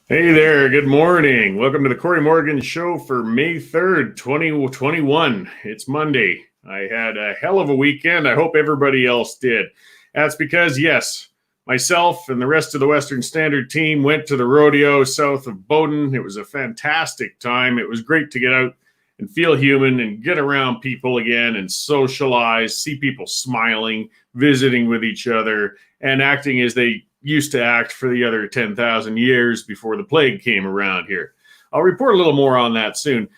Hey there, good morning. Welcome to the Cory Morgan Show for May 3rd, 2021. It's Monday. I had a hell of a weekend. I hope everybody else did. That's because, yes, myself and the rest of the Western Standard team went to the rodeo south of Bowden. It was a fantastic time. It was great to get out and feel human and get around people again and socialize, see people smiling, visiting with each other, and acting as they used to act for the other 10,000 years before the plague came around here. I'll report a little more on that soon.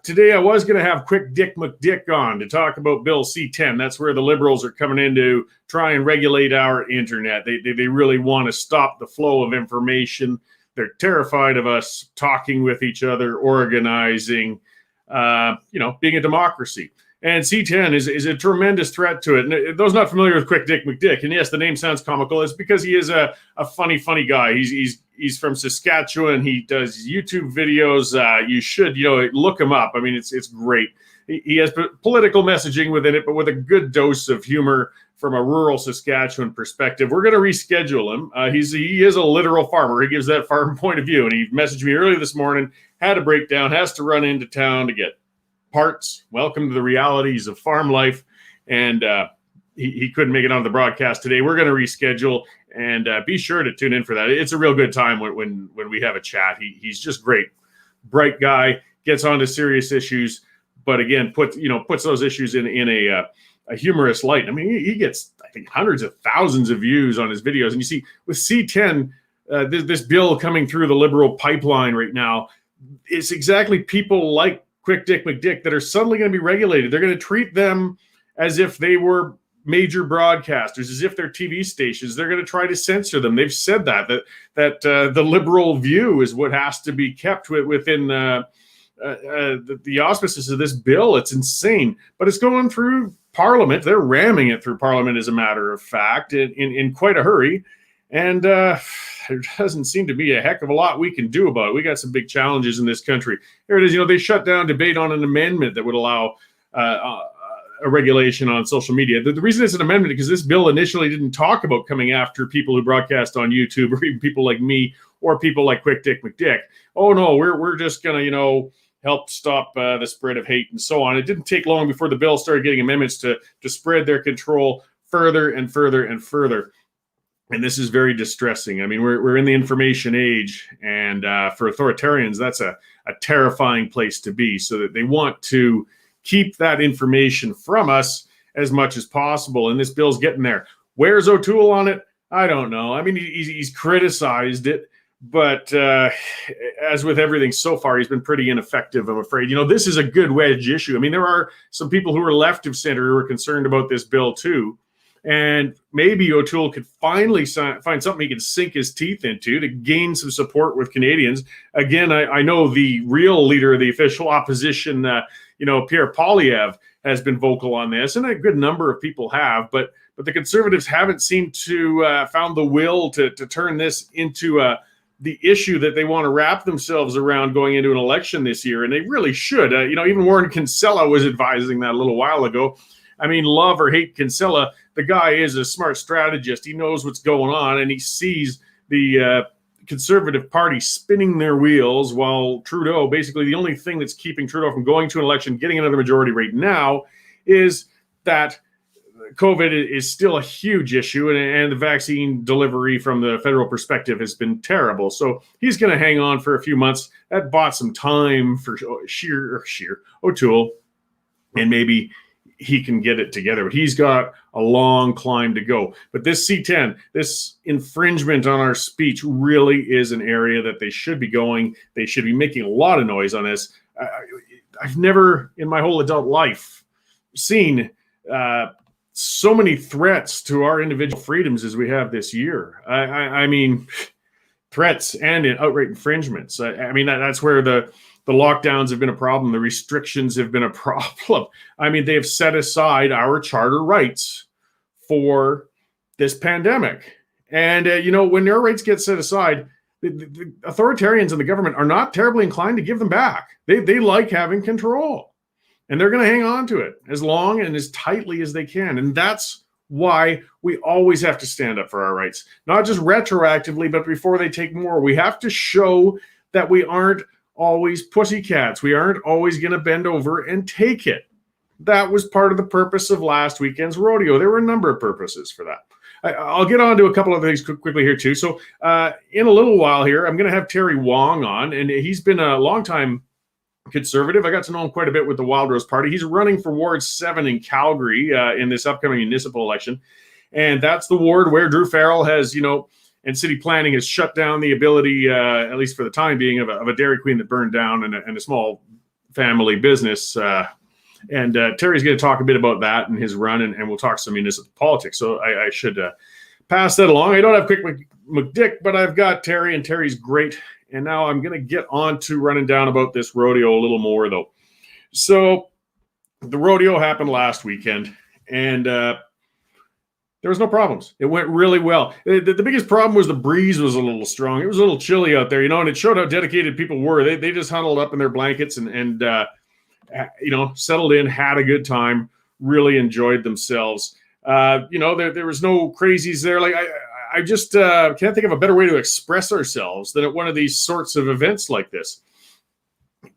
Today, I was going to have QuickDickMcDick on to talk about Bill C-10. That's where the Liberals are coming in to try and regulate our internet. They really want to stop the flow of information. They're terrified of us talking with each other, organizing, being a democracy. And C-10 is a tremendous threat to it. And those not familiar with QuickDickMcDick, and yes, the name sounds comical, it's because he is a funny guy. He's from Saskatchewan. He does YouTube videos. You should, look him up. I mean, it's great. He has political messaging within it, but with a good dose of humor from a rural Saskatchewan perspective. We're going to reschedule him. He is a literal farmer. He gives that farm point of view. And he messaged me earlier this morning, had a breakdown, has to run into town to get parts. Welcome to the realities of farm life. And he couldn't make it on the broadcast today. We're going to reschedule, and be sure to tune in for that. It's a real good time when we have a chat. He's just great. Bright guy, gets onto serious issues, but again, puts those issues in a humorous light. I mean, he gets, I think, hundreds of thousands of views on his videos. And you see, with C-10, this bill coming through the Liberal pipeline right now, it's exactly people like QuickDickMcDick that are suddenly going to be regulated. They're going to treat them as if they were major broadcasters, as if they're TV stations. They're going to try to censor them. They've said that the liberal view is what has to be kept within the auspices of this bill. It's insane, but it's going through Parliament. They're ramming it through Parliament, as a matter of fact, in quite a hurry. And there doesn't seem to be a heck of a lot we can do about it. We got some big challenges in this country. Here it is. They shut down debate on an amendment that would allow a regulation on social media. The reason it's an amendment is because this bill initially didn't talk about coming after people who broadcast on YouTube, or even people like me, or people like QuickDickMcDick. Oh no, we're just gonna help stop the spread of hate and so on. It didn't take long before the bill started getting amendments to spread their control further and further and further. And this is very distressing. I mean, we're in the information age, and for authoritarians, that's a terrifying place to be. So that they want to keep that information from us as much as possible. And this bill's getting there. Where's O'Toole on it? I don't know. I mean, he's criticized it, but as with everything so far, he's been pretty ineffective, I'm afraid. This is a good wedge issue. I mean, there are some people who are left of center who are concerned about this bill too. And maybe O'Toole could finally find something he can sink his teeth into to gain some support with Canadians. Again, I know the real leader of the official opposition, Pierre Poilievre, has been vocal on this, and a good number of people have. But the Conservatives haven't seemed to found the will to turn this into the issue that they want to wrap themselves around going into an election this year. And they really should. Even Warren Kinsella was advising that a little while ago. I mean, love or hate Kinsella, the guy is a smart strategist. He knows what's going on, and he sees the Conservative Party spinning their wheels while Trudeau, basically the only thing that's keeping Trudeau from going to an election, getting another majority right now, is that COVID is still a huge issue, and the vaccine delivery from the federal perspective has been terrible. So he's going to hang on for a few months. That bought some time for O'Toole, and maybe he can get it together, but he's got a long climb to go. But this C-10, this infringement on our speech, really is an area that they should be going. They should be making a lot of noise on this. I've never in my whole adult life seen so many threats to our individual freedoms as we have this year. I mean, threats and outright infringements. I mean, that's where the lockdowns have been a problem. The restrictions have been a problem. I mean, they have set aside our charter rights for this pandemic. And, when their rights get set aside, the authoritarians in the government are not terribly inclined to give them back. They like having control. And they're going to hang on to it as long and as tightly as they can. And that's why we always have to stand up for our rights, not just retroactively, but before they take more. We have to show that we aren't always pussycats. We aren't always going to bend over and take it. That was part of the purpose of last weekend's rodeo. There were a number of purposes for that. I'll get on to a couple of things quickly here too. So in a little while here, I'm going to have Terry Wong on, and he's been a long-time conservative. I got to know him quite a bit with the Wild Rose Party. He's running for Ward 7 in Calgary in this upcoming municipal election. And that's the ward where Drew Farrell has, and city planning has shut down the ability, at least for the time being, of a Dairy Queen that burned down and a small family business. And Terry's going to talk a bit about that and his run, and we'll talk some municipal politics. So I should pass that along. I don't have QuickDickMcDick, but I've got Terry, and Terry's great. And now I'm going to get on to running down about this rodeo a little more, though. So the rodeo happened last weekend, and there was no problems. It went really well. The biggest problem was the breeze was a little strong. It was a little chilly out there, and it showed how dedicated people were. They just huddled up in their blankets and settled in, had a good time, really enjoyed themselves. There was no crazies there. Like I just can't think of a better way to express ourselves than at one of these sorts of events like this.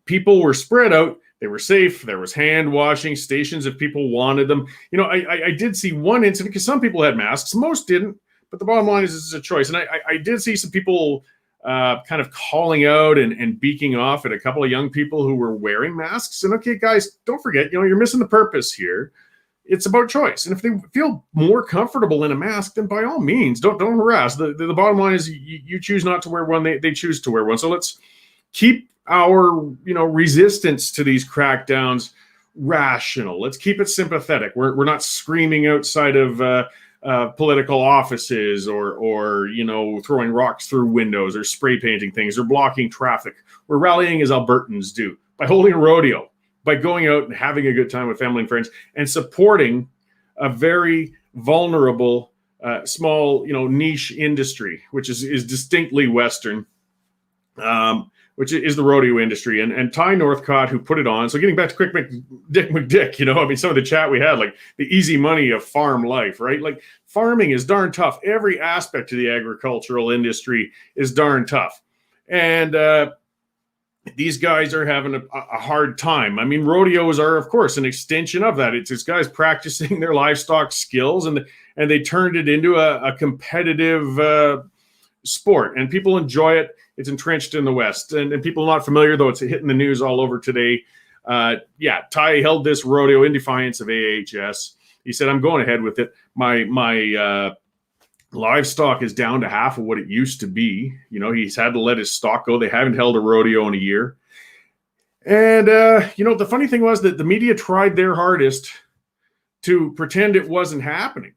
People were spread out. They were safe. There was hand washing stations if people wanted them. I did see one incident because some people had masks. Most didn't. But the bottom line is it's a choice. And I did see some people kind of calling out and beaking off at a couple of young people who were wearing masks. And okay, guys, don't forget, you're missing the purpose here. It's about choice. And if they feel more comfortable in a mask, then by all means, don't harass. The bottom line is you choose not to wear one. They choose to wear one. So let's keep our, resistance to these crackdowns rational. Let's keep it sympathetic. We're not screaming outside of political offices or throwing rocks through windows or spray painting things or blocking traffic. We're rallying as Albertans do by holding a rodeo, by going out and having a good time with family and friends and supporting a very vulnerable, small, niche industry, which is distinctly Western, which is the rodeo industry. And Ty Northcott, who put it on. So getting back to QuickDickMcDick, some of the chat we had, like the easy money of farm life, right? Like farming is darn tough. Every aspect of the agricultural industry is darn tough. And these guys are having a hard time. I mean, rodeos are, of course, an extension of that. It's guys practicing their livestock skills, and they turned it into a competitive sport, and people enjoy it. It's entrenched in the West, and people not familiar, though it's hitting the news all over today. Ty held this rodeo in defiance of AHS. He said, "I'm going ahead with it. My livestock is down to half of what it used to be. He's had to let his stock go. They haven't held a rodeo in a year." And, the funny thing was that the media tried their hardest to pretend it wasn't happening.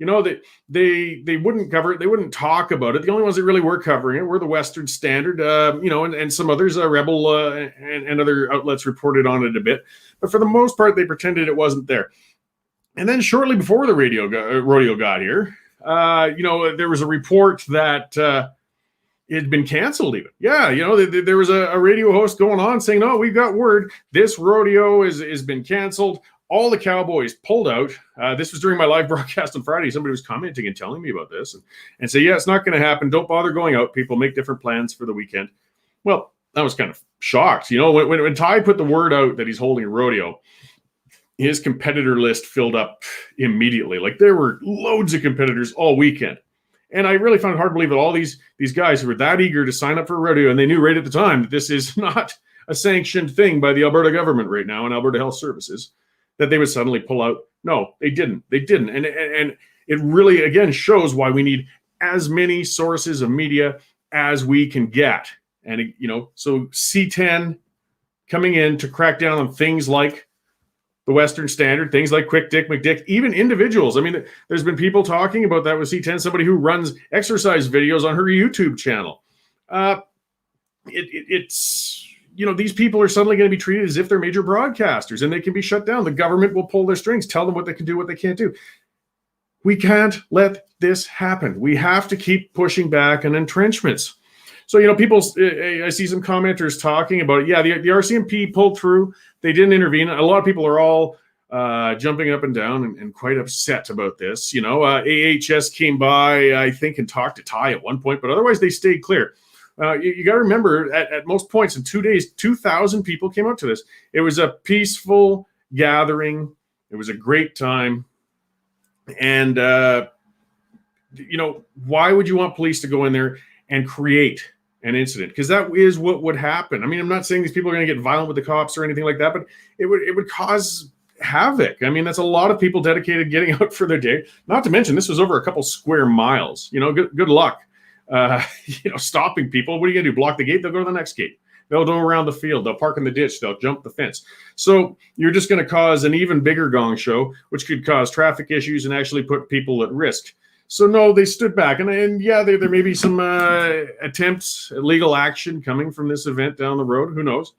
That they wouldn't cover it. They wouldn't talk about it. The only ones that really were covering it were the Western Standard, and some others, Rebel and other outlets reported on it a bit. But for the most part, they pretended it wasn't there. And then shortly before the rodeo got here, there was a report that it had been canceled even. Yeah, there was a radio host going on saying, "No, we've got word. This rodeo has been canceled. All the cowboys pulled out." This was during my live broadcast on Friday. Somebody was commenting and telling me about this and say, "Yeah, it's not going to happen. Don't bother going out. People make different plans for the weekend." Well, I was kind of shocked. When Ty put the word out that he's holding a rodeo, his competitor list filled up immediately. Like there were loads of competitors all weekend. And I really found it hard to believe that all these guys who were that eager to sign up for a rodeo, and they knew right at the time that this is not a sanctioned thing by the Alberta government right now and Alberta Health Services, that they would suddenly pull out. No, they didn't. They didn't. And it really, again, shows why we need as many sources of media as we can get. And, so C10 coming in to crack down on things like the Western Standard, things like QuickDickMcDick, even individuals. I mean, there's been people talking about that with C10, somebody who runs exercise videos on her YouTube channel. These people are suddenly going to be treated as if they're major broadcasters, and they can be shut down. The government will pull their strings, tell them what they can do, what they can't do. We can't let this happen. We have to keep pushing back on entrenchments. So, I see some commenters talking about it. Yeah, the RCMP pulled through. They didn't intervene. A lot of people are all jumping up and down and quite upset about this. AHS came by, I think, and talked to Ty at one point, but otherwise they stayed clear. You got to remember, at most points in 2 days, 2,000 people came out to this. It was a peaceful gathering. It was a great time. And, why would you want police to go in there and create an incident? Because that is what would happen. I mean, I'm not saying these people are going to get violent with the cops or anything like that, but it would cause havoc. I mean, that's a lot of people dedicated getting out for their day. Not to mention, this was over a couple square miles. Good luck. Stopping people. What are you going to do? Block the gate? They'll go to the next gate. They'll go around the field. They'll park in the ditch. They'll jump the fence. So you're just going to cause an even bigger gong show, which could cause traffic issues and actually put people at risk. So no, they stood back. And yeah, there may be some attempts at legal action coming from this event down the road. Who knows?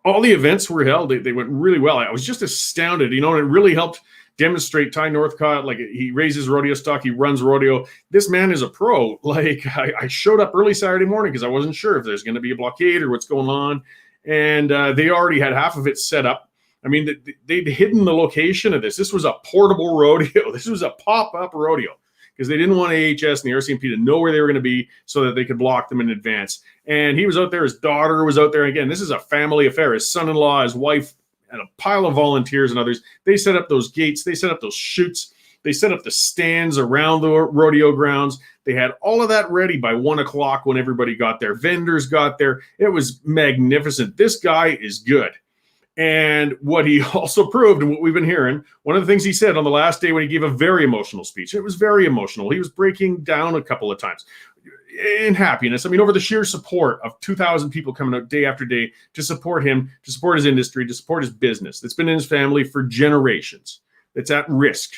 All the events were held. They went really well. I was just astounded, and it really helped demonstrate Ty Northcott. Like, he raises rodeo stock, he runs rodeo. This man is a pro. Like, I showed up early Saturday morning because I wasn't sure if there's going to be a blockade or what's going on. And they already had half of it set up. I mean, they'd hidden the location of this. This was a portable rodeo. This was a pop-up rodeo because they didn't want AHS and the RCMP to know where they were going to be so that they could block them in advance. And he was out there. His daughter was out there. Again, this is a family affair. His son-in-law, his wife, and a pile of volunteers and others. They set up those gates. They set up those chutes. They set up the stands around the rodeo grounds. They had all of that ready by 1 o'clock when everybody got there. Vendors got there. It was magnificent. This guy is good. And what he also proved, and what we've been hearing, one of the things he said on the last day when he gave a very emotional speech, it was very emotional. He was breaking down a couple of times in happiness. I mean, over the sheer support of 2,000 people coming out day after day to support him, to support his industry, to support his business that's been in his family for generations, that's at risk.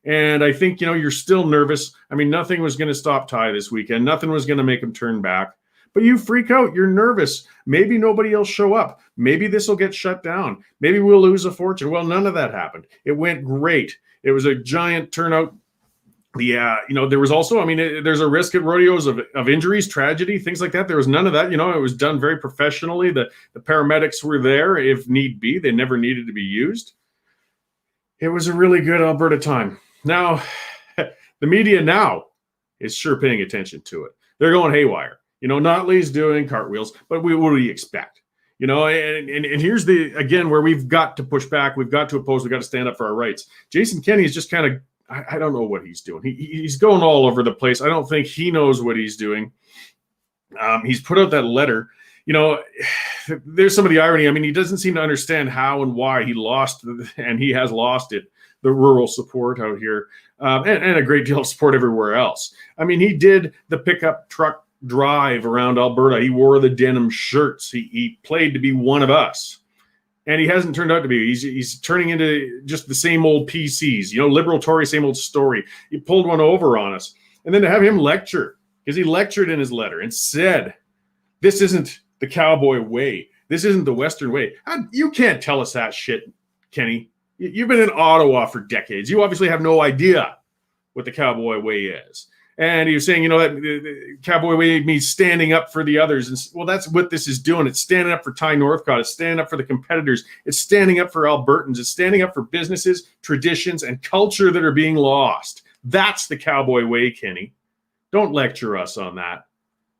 And I think, you're still nervous. I mean, nothing was going to stop Ty this weekend. Nothing was going to make him turn back. But you freak out. You're nervous. Maybe nobody else show up. Maybe this will get shut down. Maybe we'll lose a fortune. Well, none of that happened. It went great. It was a giant turnout. There was also, there's a risk at rodeos of injuries, tragedy, things like that. There was none of that. It was done very professionally. The paramedics were there if need be. They never needed to be used. It was a really good Alberta time. Now, the media now is sure paying attention to it. They're going haywire. Notley's doing cartwheels, but what do you expect? And here's again, where we've got to push back. We've got to oppose. We've got to stand up for our rights. Jason Kenney is just kind of, I don't know what he's doing. He's going all over the place. I don't think he knows what he's doing. He's put out that letter. There's some of the irony. I mean, he doesn't seem to understand how and why he lost, and he has lost it, the rural support out here, and a great deal of support everywhere else. I mean, he did the pickup truck drive around Alberta. He wore the denim shirts. He played to be one of us. And he hasn't turned out to be. He's turning into just the same old PCs, liberal Tory, same old story. He pulled one over on us. And then to have him lecture, because he lectured in his letter and said, this isn't the cowboy way. This isn't the Western way. You can't tell us that shit, Kenny. You've been in Ottawa for decades. You obviously have no idea what the cowboy way is. And he was saying, that the cowboy way means standing up for the others. And well, that's what this is doing. It's standing up for Ty Northcott. It's standing up for the competitors. It's standing up for Albertans. It's standing up for businesses, traditions, and culture that are being lost. That's the cowboy way, Kenny. Don't lecture us on that.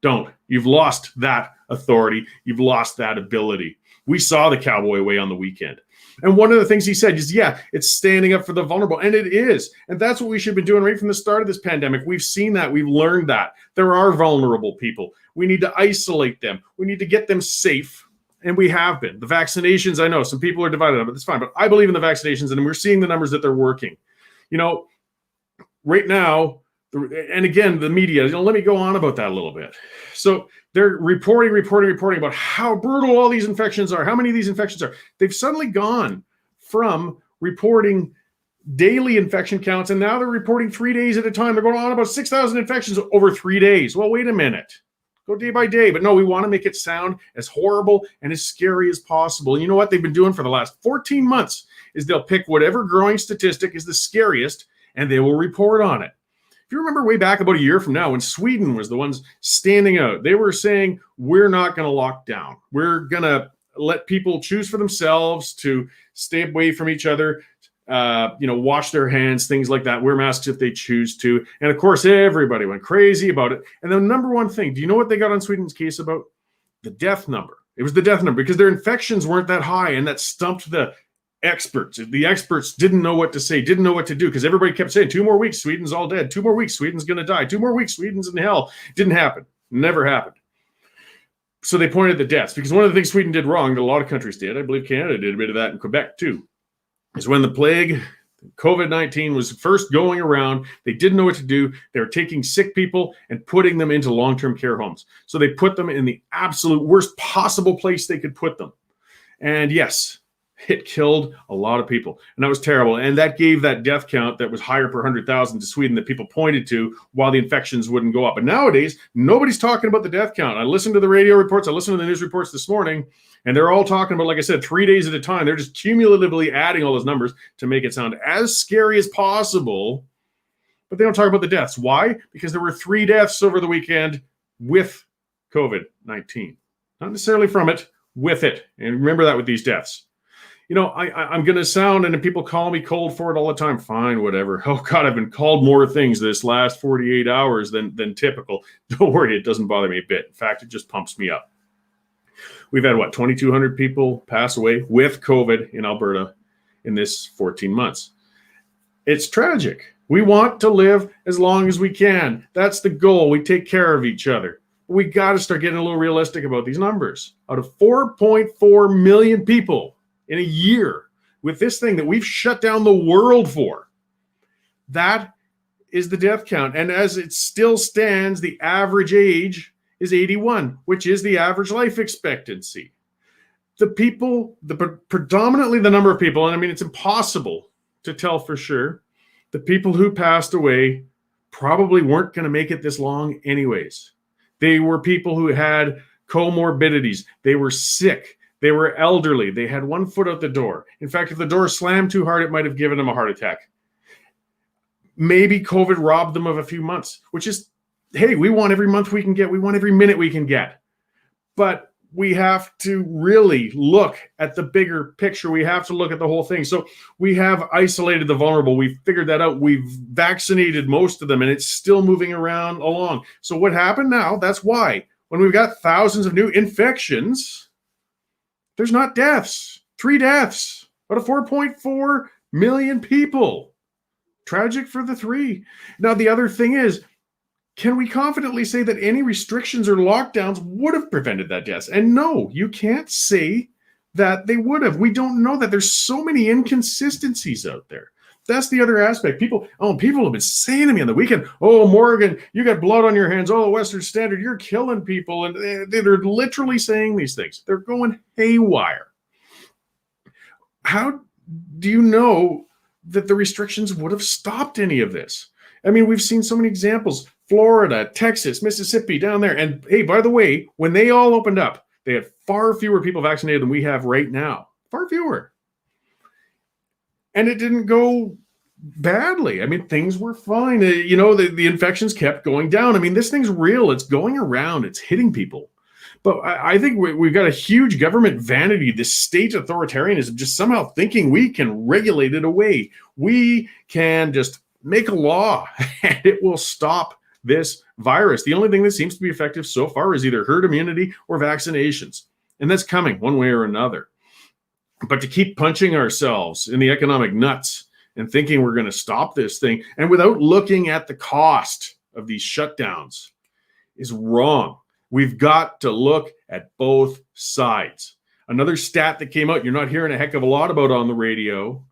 Don't. You've lost that authority. You've lost that ability. We saw the cowboy way on the weekend. And one of the things he said is, it's standing up for the vulnerable. And it is. And that's what we should have been doing right from the start of this pandemic. We've seen that. We've learned that. There are vulnerable people. We need to isolate them. We need to get them safe. And we have been. The vaccinations, I know some people are divided on it. That's fine. But I believe in the vaccinations, and we're seeing the numbers that they're working. Right now, and again, the media, let me go on about that a little bit. So they're reporting about how brutal all these infections are, how many of these infections are. They've suddenly gone from reporting daily infection counts, and now they're reporting 3 days at a time. They're going on about 6,000 infections over 3 days. Well, wait a minute. Go day by day. But no, we want to make it sound as horrible and as scary as possible. And you know what they've been doing for the last 14 months is they'll pick whatever growing statistic is the scariest, and they will report on it. If you remember way back about a year from now, when Sweden was the ones standing out, they were saying, we're not going to lock down. We're going to let people choose for themselves to stay away from each other, wash their hands, things like that, wear masks if they choose to. And of course, everybody went crazy about it. And the number one thing, do you know what they got on Sweden's case about? The death number. It was the death number because their infections weren't that high, and that stumped the experts. The experts didn't know what to say, didn't know what to do, because everybody kept saying 2 more weeks, Sweden's all dead. 2 more weeks, Sweden's going to die. 2 more weeks, Sweden's in hell. Didn't happen. Never happened. So they pointed at the deaths, because one of the things Sweden did wrong that a lot of countries did, I believe Canada did a bit of that in Quebec too, is when the plague, COVID-19 was first going around, they didn't know what to do. They were taking sick people and putting them into long-term care homes. So they put them in the absolute worst possible place they could put them. And yes, it killed a lot of people, and that was terrible. And that gave that death count that was higher per 100,000 to Sweden that people pointed to while the infections wouldn't go up. And nowadays, nobody's talking about the death count. I listened to the radio reports, I listened to the news reports this morning, and they're all talking about, like I said, 3 days at a time. They're just cumulatively adding all those numbers to make it sound as scary as possible. But they don't talk about the deaths. Why? Because there were 3 deaths over the weekend with COVID-19. Not necessarily from it, with it. And remember that with these deaths. I'm going to sound, and people call me cold for it all the time. Fine, whatever. Oh, God, I've been called more things this last 48 hours than typical. Don't worry, it doesn't bother me a bit. In fact, it just pumps me up. We've had, 2,200 people pass away with COVID in Alberta in this 14 months. It's tragic. We want to live as long as we can. That's the goal. We take care of each other. We got to start getting a little realistic about these numbers. Out of 4.4 million people in a year with this thing that we've shut down the world for, that is the death count. And as it still stands, the average age is 81, which is the average life expectancy. Predominantly the number of people, and I mean, it's impossible to tell for sure, the people who passed away probably weren't going to make it this long anyways. They were people who had comorbidities. They were sick. They were elderly. They had 1 foot out the door. In fact, if the door slammed too hard, it might have given them a heart attack. Maybe COVID robbed them of a few months, which is, hey, we want every month we can get. We want every minute we can get. But we have to really look at the bigger picture. We have to look at the whole thing. So we have isolated the vulnerable. We've figured that out. We've vaccinated most of them, and it's still moving around along. So what happened now? That's why when we've got thousands of new infections, there's not deaths. 3 deaths out of 4.4 million people. Tragic for the 3. Now, the other thing is, can we confidently say that any restrictions or lockdowns would have prevented that death? And no, you can't say that they would have. We don't know that. There's so many inconsistencies out there. That's the other aspect. People have been saying to me on the weekend, oh, Morgan, you got blood on your hands. Oh, Western Standard, you're killing people. And they're literally saying these things. They're going haywire. How do you know that the restrictions would have stopped any of this? I mean, we've seen so many examples. Florida, Texas, Mississippi, down there. And hey, by the way, when they all opened up, they had far fewer people vaccinated than we have right now. Far fewer. And it didn't go badly. I mean, things were fine. The infections kept going down. I mean, this thing's real. It's going around. It's hitting people. But I think we've got a huge government vanity, this state authoritarianism, just somehow thinking we can regulate it away. We can just make a law and it will stop this virus. The only thing that seems to be effective so far is either herd immunity or vaccinations. And that's coming one way or another. But to keep punching ourselves in the economic nuts and thinking we're going to stop this thing, and without looking at the cost of these shutdowns, is wrong. We've got to look at both sides. Another stat that came out, you're not hearing a heck of a lot about on the radio,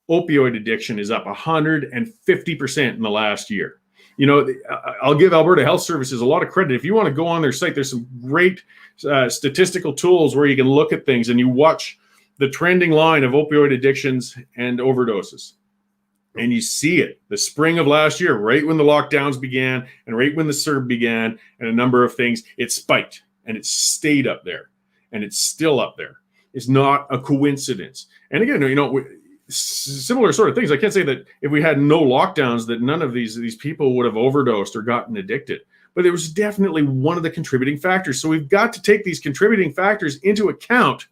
opioid addiction is up 150% in the last year. I'll give Alberta Health Services a lot of credit. If you want to go on their site, there's some great statistical tools where you can look at things and you watch the trending line of opioid addictions and overdoses. And you see it the spring of last year, right when the lockdowns began and right when the CERB began and a number of things, it spiked and it stayed up there and it's still up there. It's not a coincidence. And again, similar sort of things. I can't say that if we had no lockdowns that none of these people would have overdosed or gotten addicted, but it was definitely one of the contributing factors. So we've got to take these contributing factors into account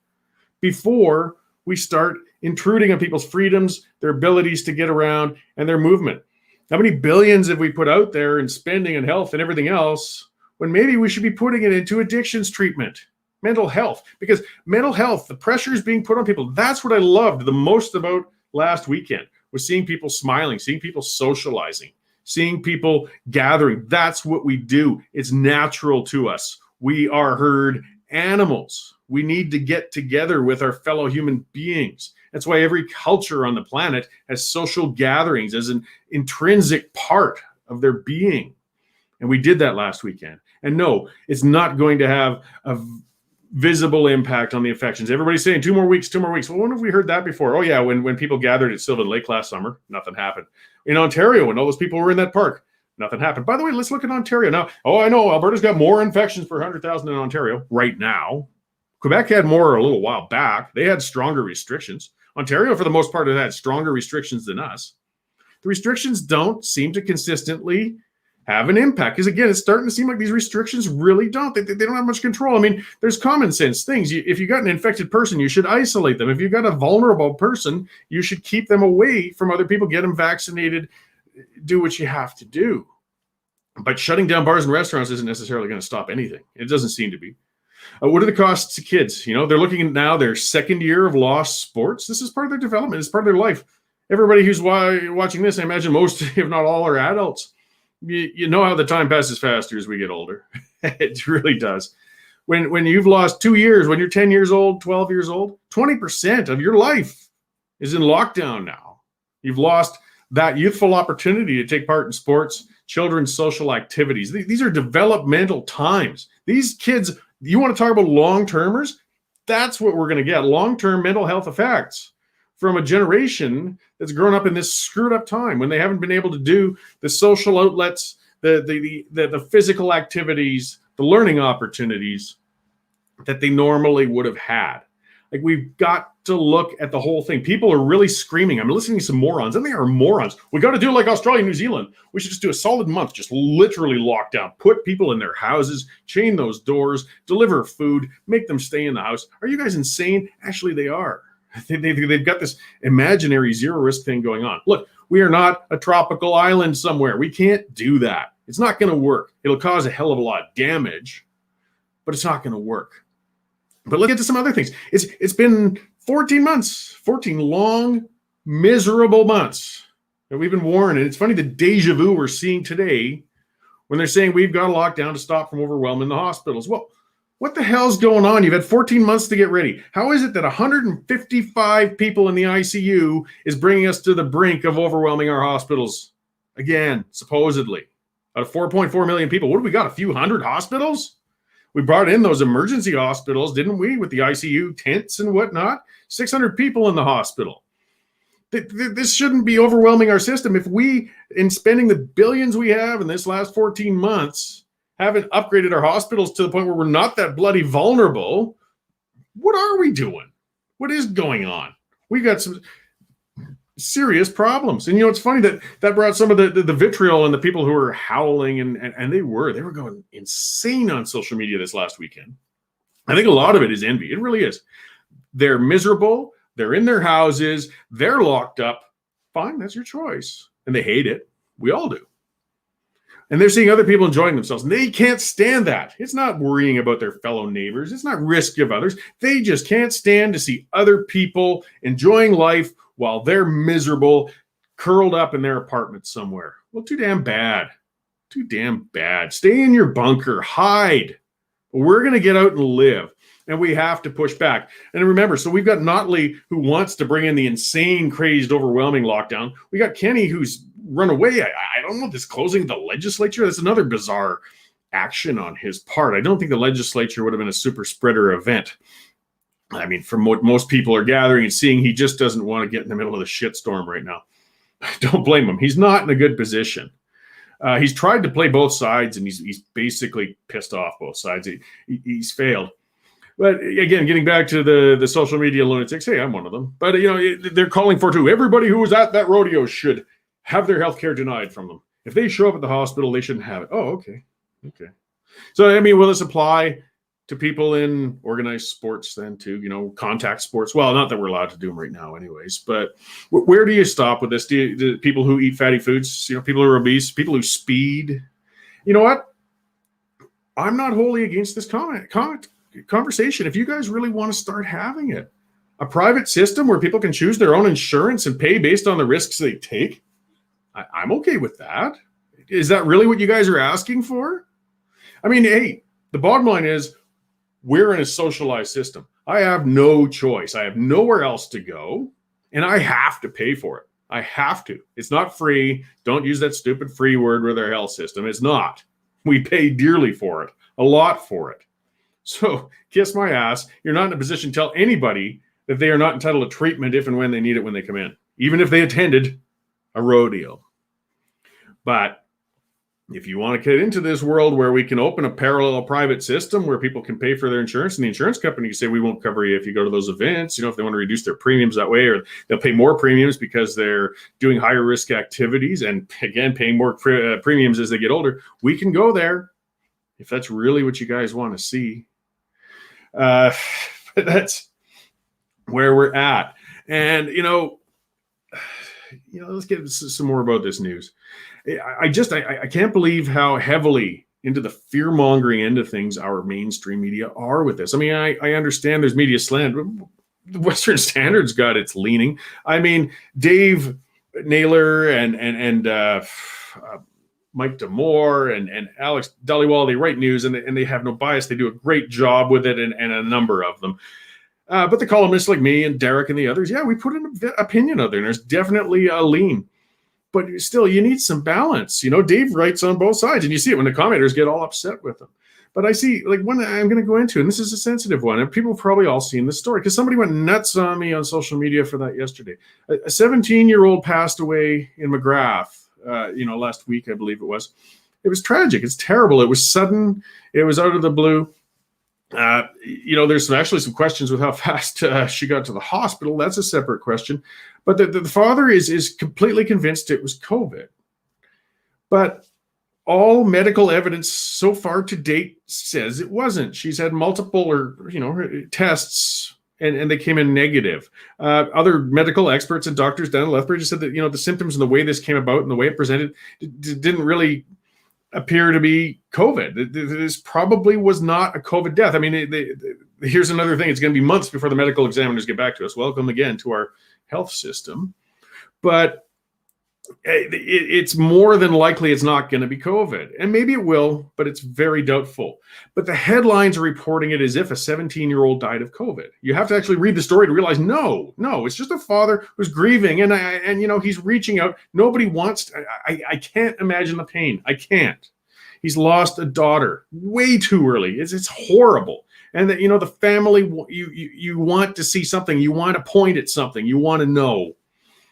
before we start intruding on people's freedoms, their abilities to get around, and their movement. How many billions have we put out there in spending and health and everything else when maybe we should be putting it into addictions treatment, mental health? Because mental health, the pressure is being put on people. That's what I loved the most about last weekend, was seeing people smiling, seeing people socializing, seeing people gathering. That's what we do. It's natural to us. We are herd animals. We need to get together with our fellow human beings. That's why every culture on the planet has social gatherings as an intrinsic part of their being. And we did that last weekend. And no, it's not going to have a visible impact on the infections. Everybody's saying 2 more weeks, 2 more weeks. Well, when have we heard that before? Oh, yeah, when people gathered at Sylvan Lake last summer, nothing happened. In Ontario, when all those people were in that park, nothing happened. By the way, let's look at Ontario now. Oh, I know Alberta's got more infections per 100,000 in Ontario right now. Quebec had more a little while back. They had stronger restrictions. Ontario, for the most part, has had stronger restrictions than us. The restrictions don't seem to consistently have an impact. Because again, it's starting to seem like these restrictions really don't. They don't have much control. I mean, there's common sense things. If you got an infected person, you should isolate them. If you've got a vulnerable person, you should keep them away from other people, get them vaccinated, do what you have to do. But shutting down bars and restaurants isn't necessarily going to stop anything. It doesn't seem to be. What are the costs to kids? You know, they're looking at now their second year of lost sports. This is part of their development. It's part of their life. Everybody who's watching this, I imagine most, if not all, are adults. You know how the time passes faster as we get older. It really does. When you've lost 2 years, when you're 10 years old, 12 years old, 20% of your life is in lockdown now. You've lost that youthful opportunity to take part in sports, children's social activities. These are developmental times. These kids, you want to talk about long-termers? That's what we're going to get, long-term mental health effects from a generation that's grown up in this screwed up time when they haven't been able to do the social outlets, the physical activities, the learning opportunities that they normally would have had. Like, we've got to look at the whole thing. People are really screaming. I'm listening to some morons, and they are morons. We got to do like Australia, New Zealand. We should just do a solid month, just literally lock down, put people in their houses, chain those doors, deliver food, make them stay in the house. Are you guys insane? Actually, they are. They've got this imaginary zero risk thing going on. Look, we are not a tropical island somewhere. We can't do that. It's not going to work. It'll cause a hell of a lot of damage, but it's not going to work. But let's get to some other things. It's been 14 months, 14 long, miserable months that we've been warned. And it's funny, the deja vu we're seeing today when they're saying we've got a lockdown to stop from overwhelming the hospitals. Well, what the hell's going on? You've had 14 months to get ready. How is it that 155 people in the ICU is bringing us to the brink of overwhelming our hospitals? Again, supposedly. Out of 4.4 million people, what do we got? A few hundred hospitals? We brought in those emergency hospitals, didn't we, with the ICU tents and whatnot? 600 people in the hospital. This shouldn't be overwhelming our system. If we, in spending the billions we have in this last 14 months, haven't upgraded our hospitals to the point where we're not that bloody vulnerable, what are we doing? What is going on? We got some serious problems. And you know, it's funny that brought some of the vitriol and the people who were howling, and they were going insane on social media this last weekend. I think a lot of it is envy. It really is. They're miserable. They're in their houses. They're locked up. Fine, that's your choice. And they hate it. We all do. And they're seeing other people enjoying themselves. And they can't stand that. It's not worrying about their fellow neighbors. It's not risk of others. They just can't stand to see other people enjoying life while they're miserable, curled up in their apartment somewhere. Well, too damn bad. Too damn bad. Stay in your bunker. Hide. We're going to get out and live. And we have to push back. And remember, so we've got Notley, who wants to bring in the insane, crazed, overwhelming lockdown. We got Kenny, who's run away. I don't know, this closing the legislature. That's another bizarre action on his part. I don't think the legislature would have been a super spreader event. I mean, from what most people are gathering and seeing, he just doesn't want to get in the middle of the shitstorm right now. Don't blame him. He's not in a good position. He's tried to play both sides, and he's basically pissed off both sides. He's failed. But again, getting back to the social media lunatics, hey, I'm one of them. But, you know, they're calling for, too, everybody who was at that rodeo should have their health care denied from them. If they show up at the hospital, they shouldn't have it. Oh, okay. Okay. So, I mean, will this apply to people in organized sports then too, contact sports. Well, not that we're allowed to do them right now anyways, but where do you stop with this? Do people who eat fatty foods, people who are obese, people who speed? You know what? I'm not wholly against this conversation. If you guys really want to start having it, a private system where people can choose their own insurance and pay based on the risks they take, I'm okay with that. Is that really what you guys are asking for? I mean, hey, the bottom line is we're in a socialized system. I have no choice. I have nowhere else to go, and I have to pay for it. I have to. It's not free. Don't use that stupid free word with our health system. It's not. We pay dearly for it, a lot for it. So kiss my ass. You're not in a position to tell anybody that they are not entitled to treatment if and when they need it when they come in, even if they attended a rodeo. But if you want to get into this world where we can open a parallel private system where people can pay for their insurance, and the insurance company say we won't cover you if you go to those events, if they want to reduce their premiums that way, or they'll pay more premiums because they're doing higher risk activities and again paying more premiums as they get older, we can go there if that's really what you guys want to see. But that's where we're at. And let's get some more about this news. I can't believe how heavily into the fear-mongering end of things our mainstream media are with this. I mean, I understand there's media slant. The Western Standard's got its leaning. I mean, Dave Naylor and Mike Damore and Alex Dhaliwal, they write news and they have no bias. They do a great job with it, and a number of them. But the columnists like me and Derek and the others, we put an opinion out there, and there's definitely a lean. But still, you need some balance. Dave writes on both sides, and you see it when the commenters get all upset with him. But I see, one I'm going to go into, and this is a sensitive one, and people have probably all seen this story because somebody went nuts on me on social media for that yesterday. A 17-year-old passed away in McGrath, last week, I believe it was. It was tragic. It's terrible. It was sudden. It was out of the blue. There's actually some questions with how fast she got to the hospital. That's a separate question. But the father is completely convinced it was COVID. But all medical evidence so far to date says it wasn't. She's had multiple tests and they came in negative. Other medical experts and doctors down in Lethbridge said that, the symptoms and the way this came about and the way it presented didn't really appear to be COVID. This probably was not a COVID death. I mean, here's another thing. It's going to be months before the medical examiners get back to us. Welcome again to our health system. But it's more than likely it's not going to be COVID. And maybe it will, but it's very doubtful. But the headlines are reporting it as if a 17-year-old died of COVID. You have to actually read the story to realize, no, it's just a father who's grieving and he's reaching out. Nobody wants to, I can't imagine the pain. I can't. He's lost a daughter way too early. It's horrible. And that, the family, you want to see something. You want to point at something. You want to know.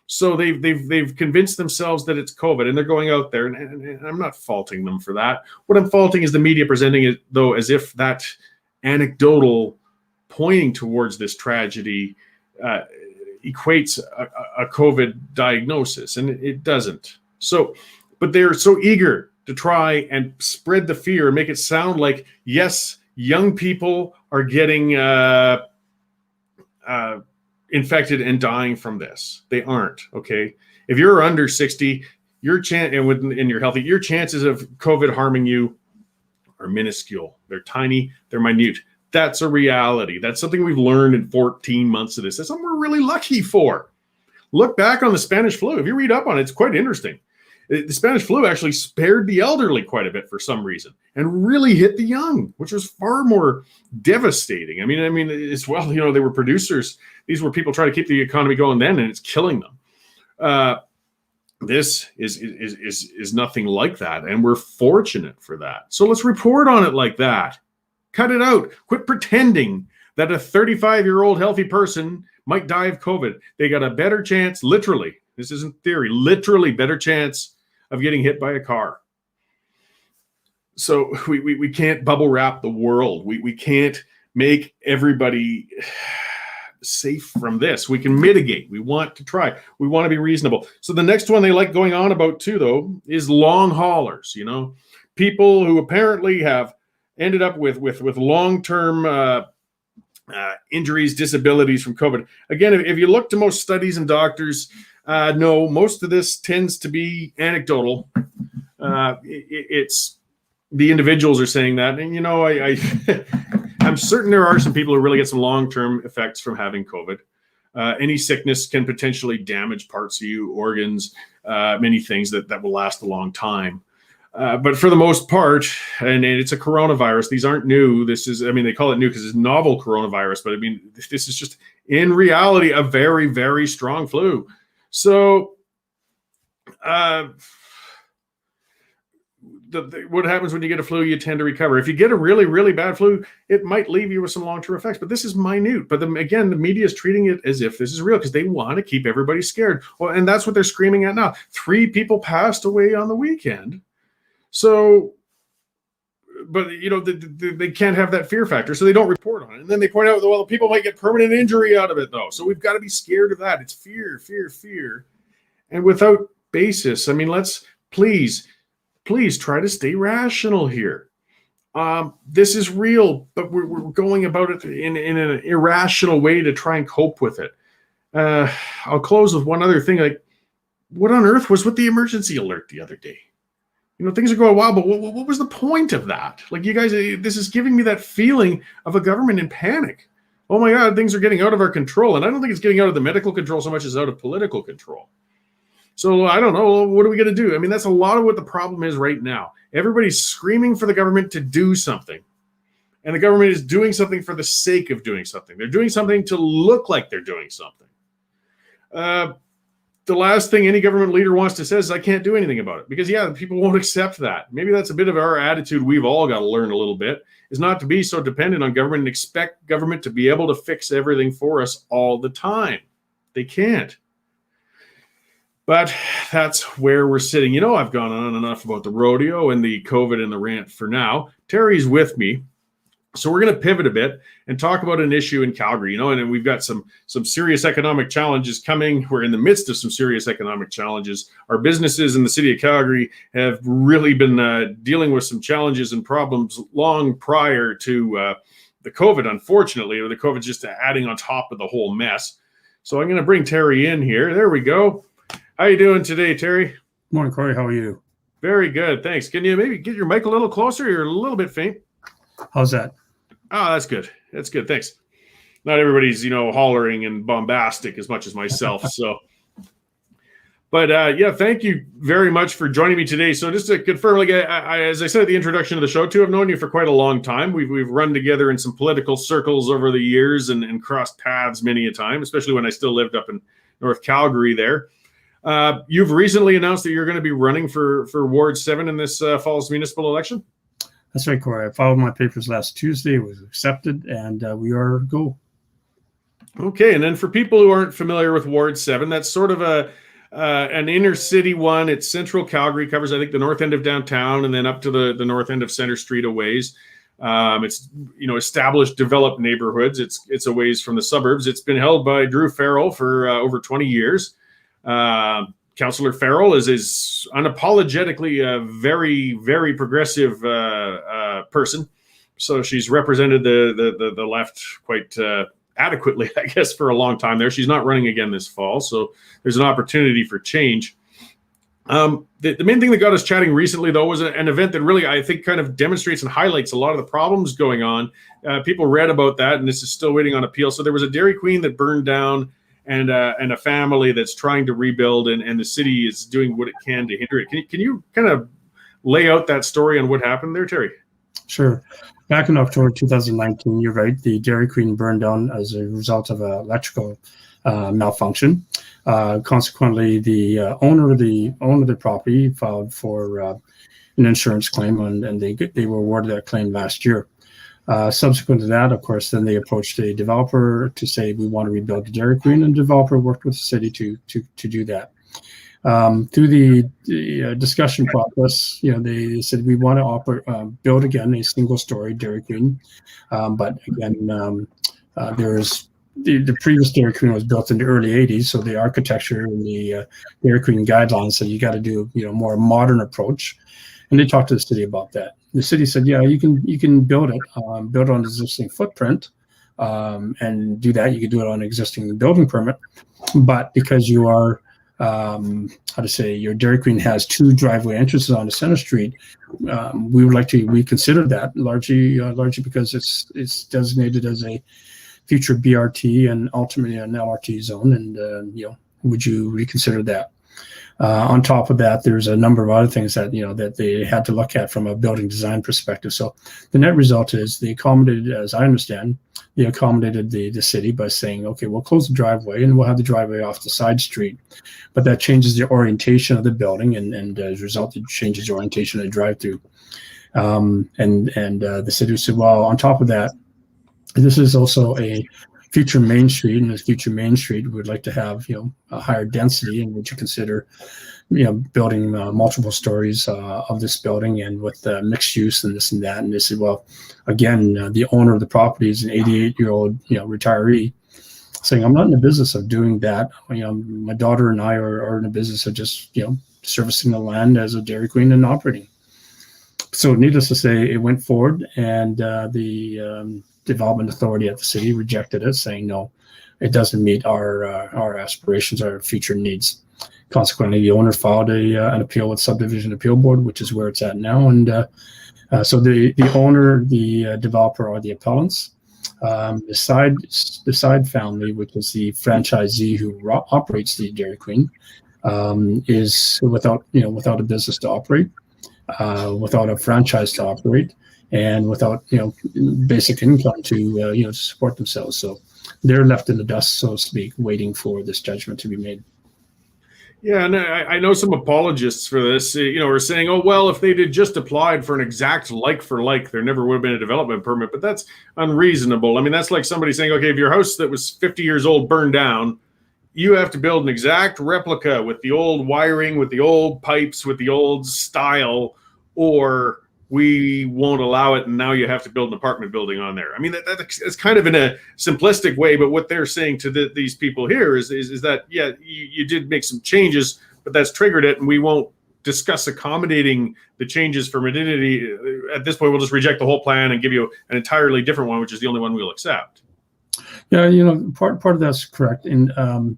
So they've convinced themselves that it's COVID, and they're going out there, and I'm not faulting them for that. What I'm faulting is the media presenting it, though, as if that anecdotal pointing towards this tragedy equates a COVID diagnosis, and it doesn't. So, but they're so eager to try and spread the fear and make it sound like, yes, young people are getting infected and dying from this. They aren't. Okay. If you're under 60, and you're healthy, your chances of COVID harming you are minuscule. They're tiny. They're minute. That's a reality. That's something we've learned in 14 months of this. That's something we're really lucky for. Look back on the Spanish flu. If you read up on it, it's quite interesting. The Spanish flu actually spared the elderly quite a bit for some reason and really hit the young, which was far more devastating. I mean, as well, they were producers. These were people trying to keep the economy going then, and it's killing them. This is nothing like that, and we're fortunate for that. So let's report on it like that. Cut it out. Quit pretending that a 35-year-old healthy person might die of COVID. They got a better chance, literally. This isn't theory, literally better chance of getting hit by a car. So we can't bubble wrap the world. We can't make everybody safe from this. We can mitigate. We want to try. We want to be reasonable. So the next one they like going on about too, though, is long haulers. People who apparently have ended up with long-term injuries, disabilities from COVID. Again, if you look to most studies and doctors, no, most of this tends to be anecdotal. It's the individuals are saying that, and I'm certain there are some people who really get some long-term effects from having COVID. Any sickness can potentially damage parts of you, organs, many things that will last a long time. But for the most part, and it's a coronavirus, these aren't new. They call it new because it's novel coronavirus, but this is just in reality a very, very strong flu. So what happens when you get a flu, you tend to recover. If you get a really, really bad flu, it might leave you with some long-term effects, but this is minute. But again, the media is treating it as if this is real because they want to keep everybody scared. Well, and that's what they're screaming at now. 3 people passed away on the weekend. So, but they can't have that fear factor, so they don't report on it. And then they point out, well, people might get permanent injury out of it, though. So we've got to be scared of that. It's fear, fear, fear, and without basis. Let's please try to stay rational here. This is real, but we're going about it in an irrational way to try and cope with it. I'll close with one other thing. Like, what on earth was with the emergency alert the other day? Things are going well, but what was the point of that? Like, you guys, this is giving me that feeling of a government in panic. Oh my God, things are getting out of our control. And I don't think it's getting out of the medical control so much as out of political control. So I don't know, what are we going to do? That's a lot of what the problem is right now. Everybody's screaming for the government to do something. And the government is doing something for the sake of doing something. They're doing something to look like they're doing something. The last thing any government leader wants to say is, I can't do anything about it. Because, people won't accept that. Maybe that's a bit of our attitude we've all got to learn a little bit, is not to be so dependent on government and expect government to be able to fix everything for us all the time. They can't. But that's where we're sitting. I've gone on enough about the rodeo and the COVID and the rant for now. Terry's with me. So we're going to pivot a bit and talk about an issue in Calgary, and we've got some serious economic challenges coming. We're in the midst of some serious economic challenges. Our businesses in the city of Calgary have really been dealing with some challenges and problems long prior to the COVID, unfortunately, or the COVID just adding on top of the whole mess. So I'm going to bring Terry in here. There we go. How you doing today, Terry? Morning, Cory. How are you? Very good, thanks. Can you maybe get your mic a little closer? You're a little bit faint. How's that? Oh, that's good. That's good. Thanks. Not everybody's, hollering and bombastic as much as myself. So, but thank you very much for joining me today. So just to confirm, like as I said at the introduction of the show, too, I've known you for quite a long time. We've run together in some political circles over the years and crossed paths many a time, especially when I still lived up in North Calgary there. You've recently announced that you're going to be running for Ward 7 in this fall's municipal election. That's right, Cory. I filed my papers last Tuesday. It was accepted, and we are go. Okay, and then for people who aren't familiar with Ward 7, that's sort of an inner city one. It's central Calgary, covers, I think, the north end of downtown and then up to the north end of Center Street a ways. It's established, developed neighborhoods. It's a ways from the suburbs. It's been held by Drew Farrell for over 20 years. Councillor Farrell is unapologetically a very, very progressive person. So she's represented the left quite adequately, I guess, for a long time there. She's not running again this fall, so there's an opportunity for change. The main thing that got us chatting recently, though, was an event that really, I think, kind of demonstrates and highlights a lot of the problems going on. People read about that, and this is still waiting on appeal. So there was a Dairy Queen that burned down, and a family that's trying to rebuild, and the city is doing what it can to hinder it. Can you kind of lay out that story on what happened there, Terry? Sure. Back in October 2019, you're right, the Dairy Queen burned down as a result of an electrical malfunction. Consequently, the owner of the property filed for an insurance claim, and they were awarded that claim last year. Subsequent to that, of course, then they approached a developer to say, we want to rebuild the Dairy Queen, and the developer worked with the city to do that. Through the discussion process, they said, we want to build again a single-story Dairy Queen, but again, there's the previous Dairy Queen was built in the early 80s, so the architecture and the Dairy Queen guidelines said you got to do more modern approach. And they talked to the city about that. The city said, yeah, you can build it, build on existing footprint, and do that. You could do it on existing building permit, but because you are your Dairy Queen has 2 driveway entrances onto Center Street, we would like to reconsider that largely because it's designated as a future BRT and ultimately an LRT zone, and would you reconsider that? On top of that, there's a number of other things that that they had to look at from a building design perspective. So the net result is they accommodated, as I understand, the city by saying, okay, we'll close the driveway and we'll have the driveway off the side street, but that changes the orientation of the building, and as a result, it changes the orientation of the drive-through. The city said, well, on top of that, this is also a future main street, and this future main street would like to have a higher density, and would you consider building multiple stories of this building and with mixed use and this and that. And they said, well, again, the owner of the property is an 88-year-old retiree, saying, I'm not in the business of doing that. My daughter and I are in the business of just servicing the land as a Dairy Queen and operating. So needless to say, it went forward, and the development authority at the city rejected it, saying no, it doesn't meet our aspirations, our future needs. Consequently, the owner filed an appeal with Subdivision Appeal Board, which is where it's at now. And so the owner, the developer, are the appellants. The side family, which is the franchisee who operates the Dairy Queen, is without a business to operate, without a franchise to operate, and without basic income to support themselves. So they're left in the dust, so to speak, waiting for this judgment to be made. Yeah, and I know some apologists for this, are saying, oh, well, if they had just applied for an exact like for like, there never would have been a development permit. But that's unreasonable. I mean, that's like somebody saying, okay, if your house that was 50 years old burned down, you have to build an exact replica with the old wiring, with the old pipes, with the old style, or we won't allow it, and now you have to build an apartment building on there. I mean, that's kind of in a simplistic way, but what they're saying to these people here is that, yeah, you did make some changes, but that's triggered it, and we won't discuss accommodating the changes for modernity. At this point, we'll just reject the whole plan and give you an entirely different one, which is the only one we'll accept. Yeah, part of that's correct. And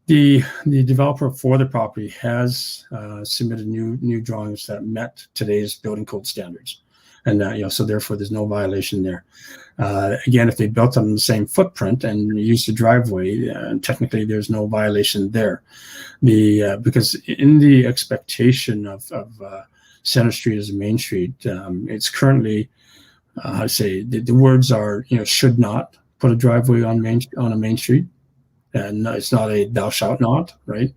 the developer for the property has submitted new drawings that met today's building code standards, and so therefore there's no violation there. Again, if they built on the same footprint and used the driveway, technically there's no violation there. Because in the expectation of Center Street as a main street, it's currently the words are should not put a driveway on a main street. And it's not a thou shalt not, right?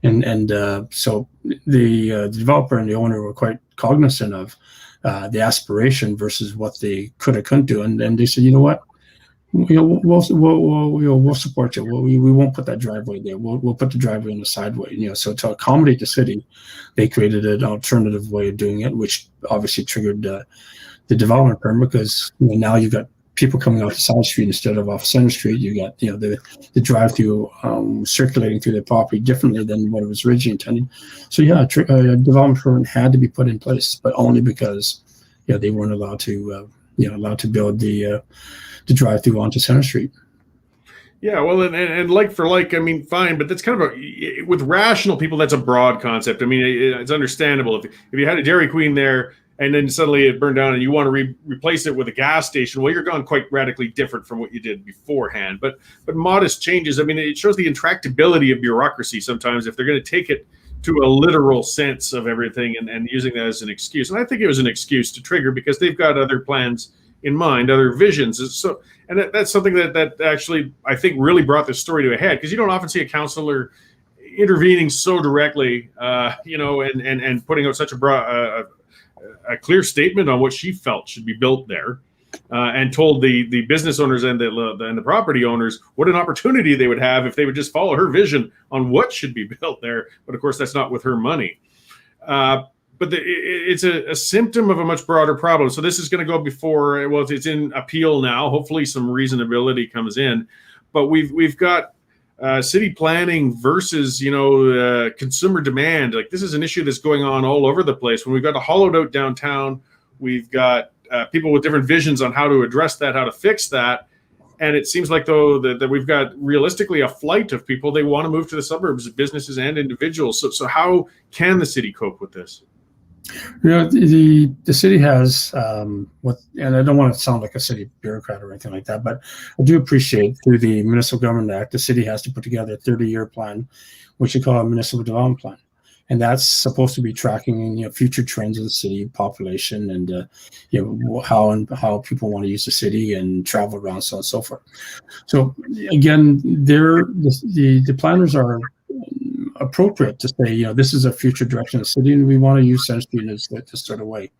And so the developer and the owner were quite cognizant of the aspiration versus what they could or couldn't do, and they said, you know what, we'll support you. We won't put that driveway there. We'll put the driveway in the sideway. So to accommodate the city, they created an alternative way of doing it, which obviously triggered the development permit, because now you've got people coming off the side street instead of off Center Street. You got the drive-through circulating through the property differently than what it was originally intended. So yeah, a development permit had to be put in place, but only because they weren't allowed to build the drive-through onto Center Street. Yeah, well, and like for like, I mean, fine, but that's kind of with rational people, that's a broad concept. I mean, it's understandable if you had a Dairy Queen there, and then suddenly it burned down and you want to replace it with a gas station, well, you're gone quite radically different from what you did beforehand. But modest changes, I mean, it shows the intractability of bureaucracy sometimes if they're going to take it to a literal sense of everything and using that as an excuse. And I think it was an excuse to trigger because they've got other plans in mind, other visions. So, and that's something that actually, I think, really brought this story to a head, because you don't often see a councillor intervening so directly, and putting out such a clear statement on what she felt should be built there, and told the business owners and the property owners what an opportunity they would have if they would just follow her vision on what should be built there. But of course, that's not with her money. But it's a symptom of a much broader problem. So this is going to go before, well, it's in appeal now. Hopefully some reasonability comes in. But we've got city planning versus, consumer demand. Like, this is an issue that's going on all over the place. When we've got a hollowed out downtown, we've got people with different visions on how to address that, how to fix that. And it seems like, though, that we've got realistically a flight of people. They want to move to the suburbs, businesses and individuals. So how can the city cope with this? The city has and I don't want to sound like a city bureaucrat or anything like that, but I do appreciate through the Municipal Government Act, the city has to put together a 30-year plan, which you call a municipal development plan. And that's supposed to be tracking, future trends of the city, population, and how people want to use the city and travel around, so on and so forth. So again, the planners are appropriate to say, this is a future direction of the city, and we want to use Center Street as this sort of way.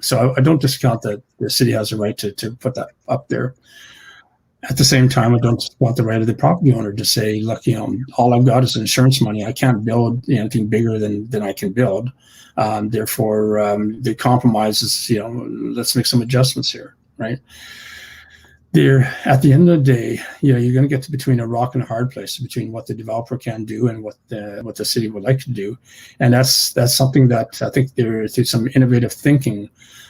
So I don't discount that the city has a right to put that up there. At the same time, I don't want the right of the property owner to say, look, all I've got is insurance money. I can't build anything bigger than I can build. Therefore, the compromise is, let's make some adjustments here, right? At the end of the day, you're going to get to between a rock and a hard place between what the developer can do and what the city would like to do. And that's something that I think through some innovative thinking,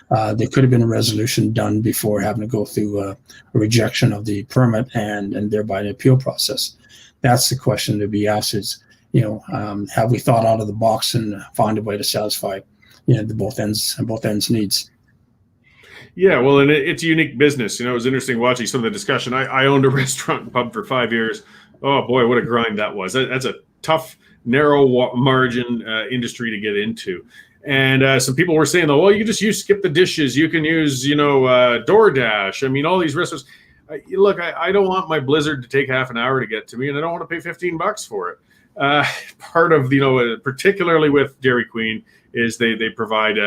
there could have been a resolution done before having to go through a rejection of the permit and thereby an appeal process. That's the question to be asked is, have we thought out of the box and find a way to satisfy, the both ends needs? Yeah, well, and it's a unique business. It was interesting watching some of the discussion. I owned a restaurant and pub for 5 years. Oh boy, what a grind that was. That's a tough, narrow margin industry to get into. And some people were saying, well, you can just skip the dishes. You can use, DoorDash. I mean, all these restaurants. Look, I don't want my Blizzard to take half an hour to get to me, and I don't want to pay $15 for it. Part of, particularly with Dairy Queen, is they provide,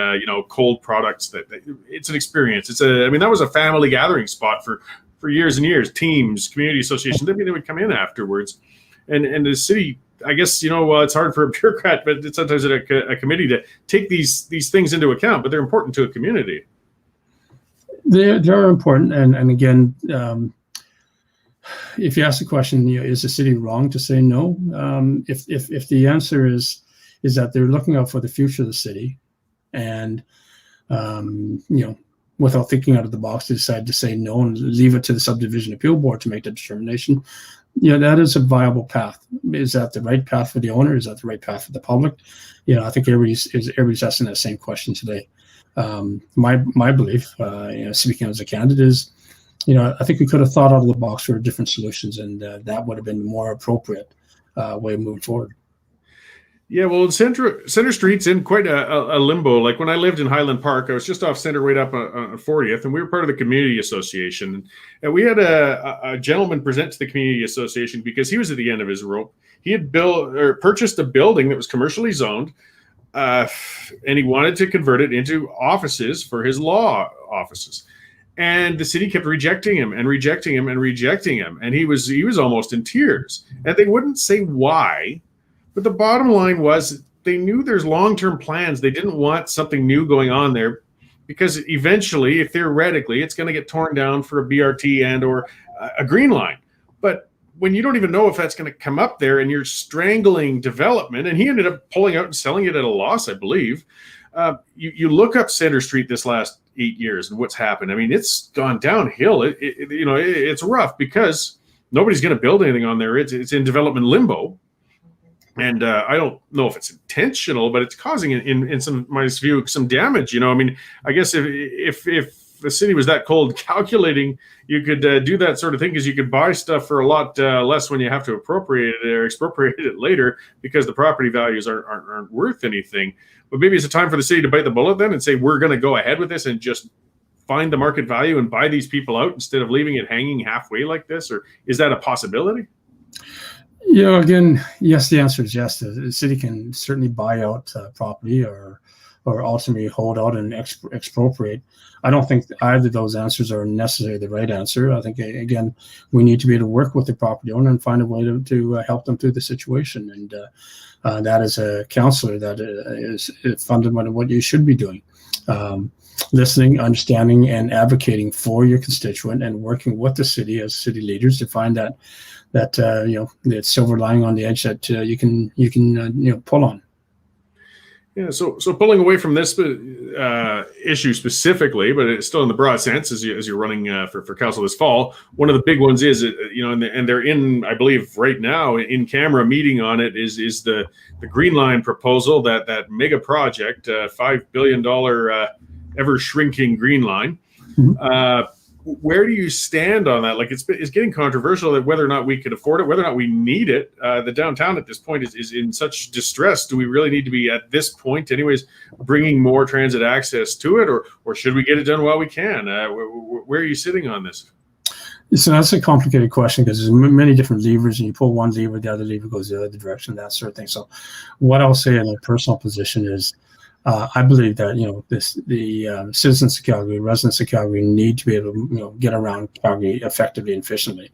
cold products that it's an experience. That was a family gathering spot for years and years. Teams, community associations, they would come in afterwards. And the city, I guess, it's hard for a bureaucrat, but it's sometimes a committee to take these things into account, but they're important to a community. They are important. And again, if you ask the question, is the city wrong to say no? If the answer is that they're looking out for the future of the city and, without thinking out of the box, they decide to say no and leave it to the subdivision appeal board to make the determination, that is a viable path. Is that the right path for the owner? Is that the right path for the public? I think everybody's asking that same question today. My belief, speaking as a candidate, is, I think we could have thought out of the box for different solutions, and that would have been more appropriate way of moving forward. Yeah, well, Center Street's in quite a limbo. Like when I lived in Highland Park, I was just off Center right up on 40th, and we were part of the community association. And we had a gentleman present to the community association because he was at the end of his rope. He had purchased a building that was commercially zoned, and he wanted to convert it into offices for his law offices. And the city kept rejecting him and rejecting him and rejecting him. And he was almost in tears. And they wouldn't say why. But the bottom line was they knew there's long-term plans. They didn't want something new going on there because eventually, theoretically, it's going to get torn down for a BRT and or a green line. But when you don't even know if that's going to come up there and you're strangling development, and he ended up pulling out and selling it at a loss, I believe. You look up Center Street this last 8 years and what's happened. It's gone downhill. It's rough because nobody's going to build anything on there. It's in development limbo. And I don't know if it's intentional, but it's causing, in some my view, some damage. I guess if the city was that cold calculating, you could do that sort of thing because you could buy stuff for a lot less when you have to appropriate it or expropriate it later because the property values aren't worth anything. But maybe it's a time for the city to bite the bullet then and say, we're going to go ahead with this and just find the market value and buy these people out instead of leaving it hanging halfway like this? Or is that a possibility? Again, yes, the answer is yes. The city can certainly buy out property or ultimately hold out and expropriate. I don't think either of those answers are necessarily the right answer. I think, again, we need to be able to work with the property owner and find a way to help them through the situation. And that is a counselor that is fundamentally what you should be doing. Listening, understanding, and advocating for your constituent and working with the city as city leaders to find that that silver lining on the edge that you can pull on. Yeah, so pulling away from this issue specifically, but it's still in the broad sense as you're running for council this fall. One of the big ones is and they're in, I believe, right now in camera meeting on it is the Green Line proposal, that mega project, $5 billion ever shrinking Green Line. Mm-hmm. Where do you stand on that? Like it's getting controversial that whether or not we could afford it, whether or not we need it. The downtown at this point is in such distress. Do we really need to be at this point, anyways, bringing more transit access to it, or should we get it done while we can? Where are you sitting on this? So that's a complicated question because there's many different levers, and you pull one lever, the other lever goes the other direction, that sort of thing. So what I'll say in a personal position is, I believe that the citizens of Calgary, residents of Calgary, need to be able to get around Calgary effectively and efficiently,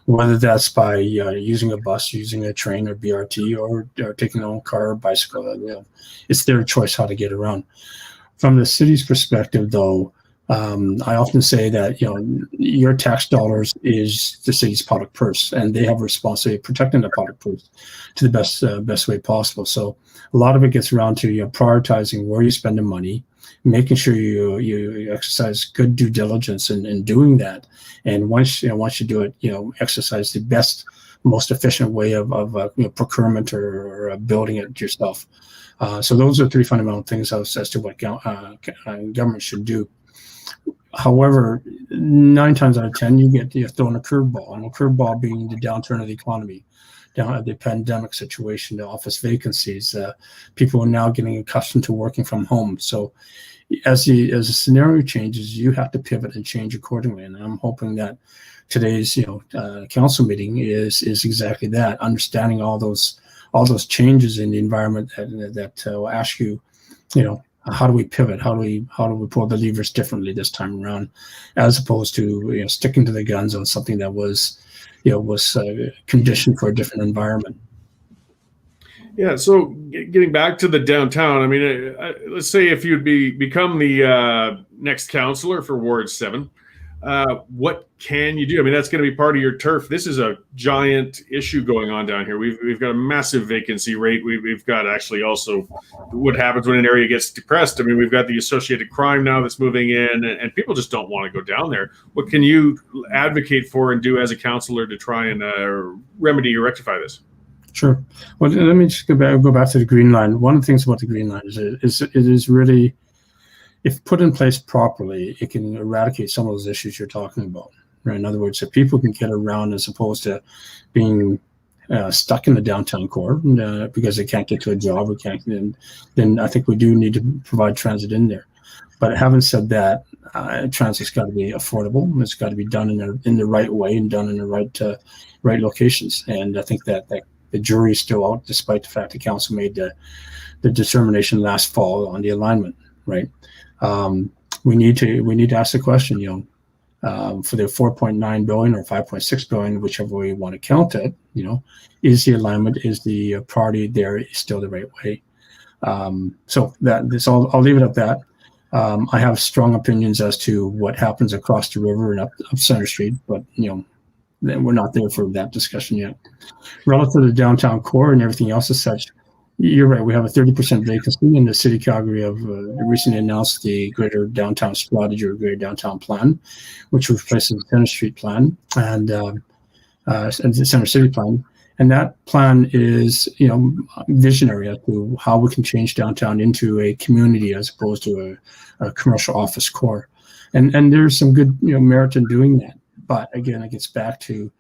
whether that's by using a bus, using a train or BRT, or taking their own car or bicycle. It's their choice how to get around. From the city's perspective, though, I often say that your tax dollars is the city's public purse, and they have a responsibility of protecting the public purse to the best way possible. So a lot of it gets around to prioritizing where you spend the money, making sure you exercise good due diligence in doing that, and once you do it, exercise the best, most efficient way of procurement or building it yourself. So those are three fundamental things as to what government should do. However, 9 times out of 10, you're thrown a curveball, and a curveball being the downturn of the economy, the pandemic situation, the office vacancies. People are now getting accustomed to working from home. So as the scenario changes, you have to pivot and change accordingly. And I'm hoping that today's council meeting is exactly that, understanding all those changes in the environment that will ask you, how do we pivot? How do we pull the levers differently this time around, as opposed to sticking to the guns on something that was conditioned for a different environment. Yeah. So getting back to the downtown, I mean, let's say if you'd become the next councillor for Ward 7, what can you do? I mean, that's going to be part of your turf. This is a giant issue going on down here. We've got a massive vacancy rate. We've got actually also what happens when an area gets depressed. I mean, we've got the associated crime now that's moving in, and people just don't want to go down there. What can you advocate for and do as a councillor to try and remedy or rectify this? Sure. Well, let me just go back to the Green Line. One of the things about the Green Line is it is really, if put in place properly, it can eradicate some of those issues you're talking about. Right? In other words, if people can get around as opposed to being stuck in the downtown core because they can't get to a job or can't, then I think we do need to provide transit in there. But having said that, transit's got to be affordable. It's got to be done in the right way and done in the right locations. And I think that the jury is still out, despite the fact the council made the determination last fall on the alignment. Right. We need to ask the question, for the 4.9 billion or 5.6 billion, whichever way you want to count it, is the alignment, is the priority there still the right way? So I'll leave it at that. I have strong opinions as to what happens across the river and up Center Street, but we're not there for that discussion yet. Relative to the downtown core and everything else as such, you're right. We have a 30% vacancy, and the City of Calgary have recently announced the Greater Downtown Strategy or Greater Downtown Plan, which replaces the Center Street Plan and the Center City Plan. And that plan is, visionary as to how we can change downtown into a community as opposed to a commercial office core. And there's some good, merit in doing that. But again, it gets back to,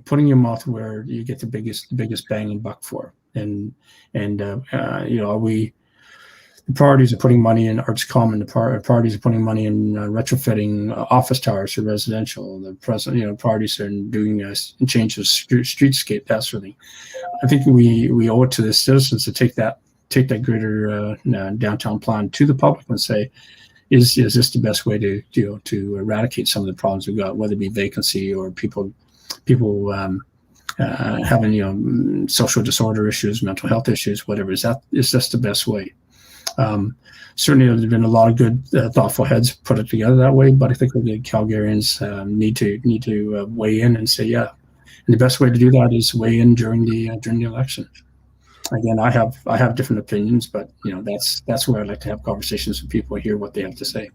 putting your mouth where you get the biggest bang and buck for. And the priorities are putting money in Arts Common. The priorities are putting money in retrofitting office towers for residential. The present, priorities are in doing change of streetscape, that sort of thing. I think we owe it to the citizens to take that greater downtown plan to the public and say, is this the best way to eradicate some of the problems we've got, whether it be vacancy or people having social disorder issues, mental health issues, whatever. Is this the best way? Certainly, there's been a lot of good, thoughtful heads put it together that way. But I think the Calgarians need to weigh in and say, yeah, And the best way to do that is weigh in during the election. Again, I have different opinions, but that's where I like to have conversations with people and hear what they have to say.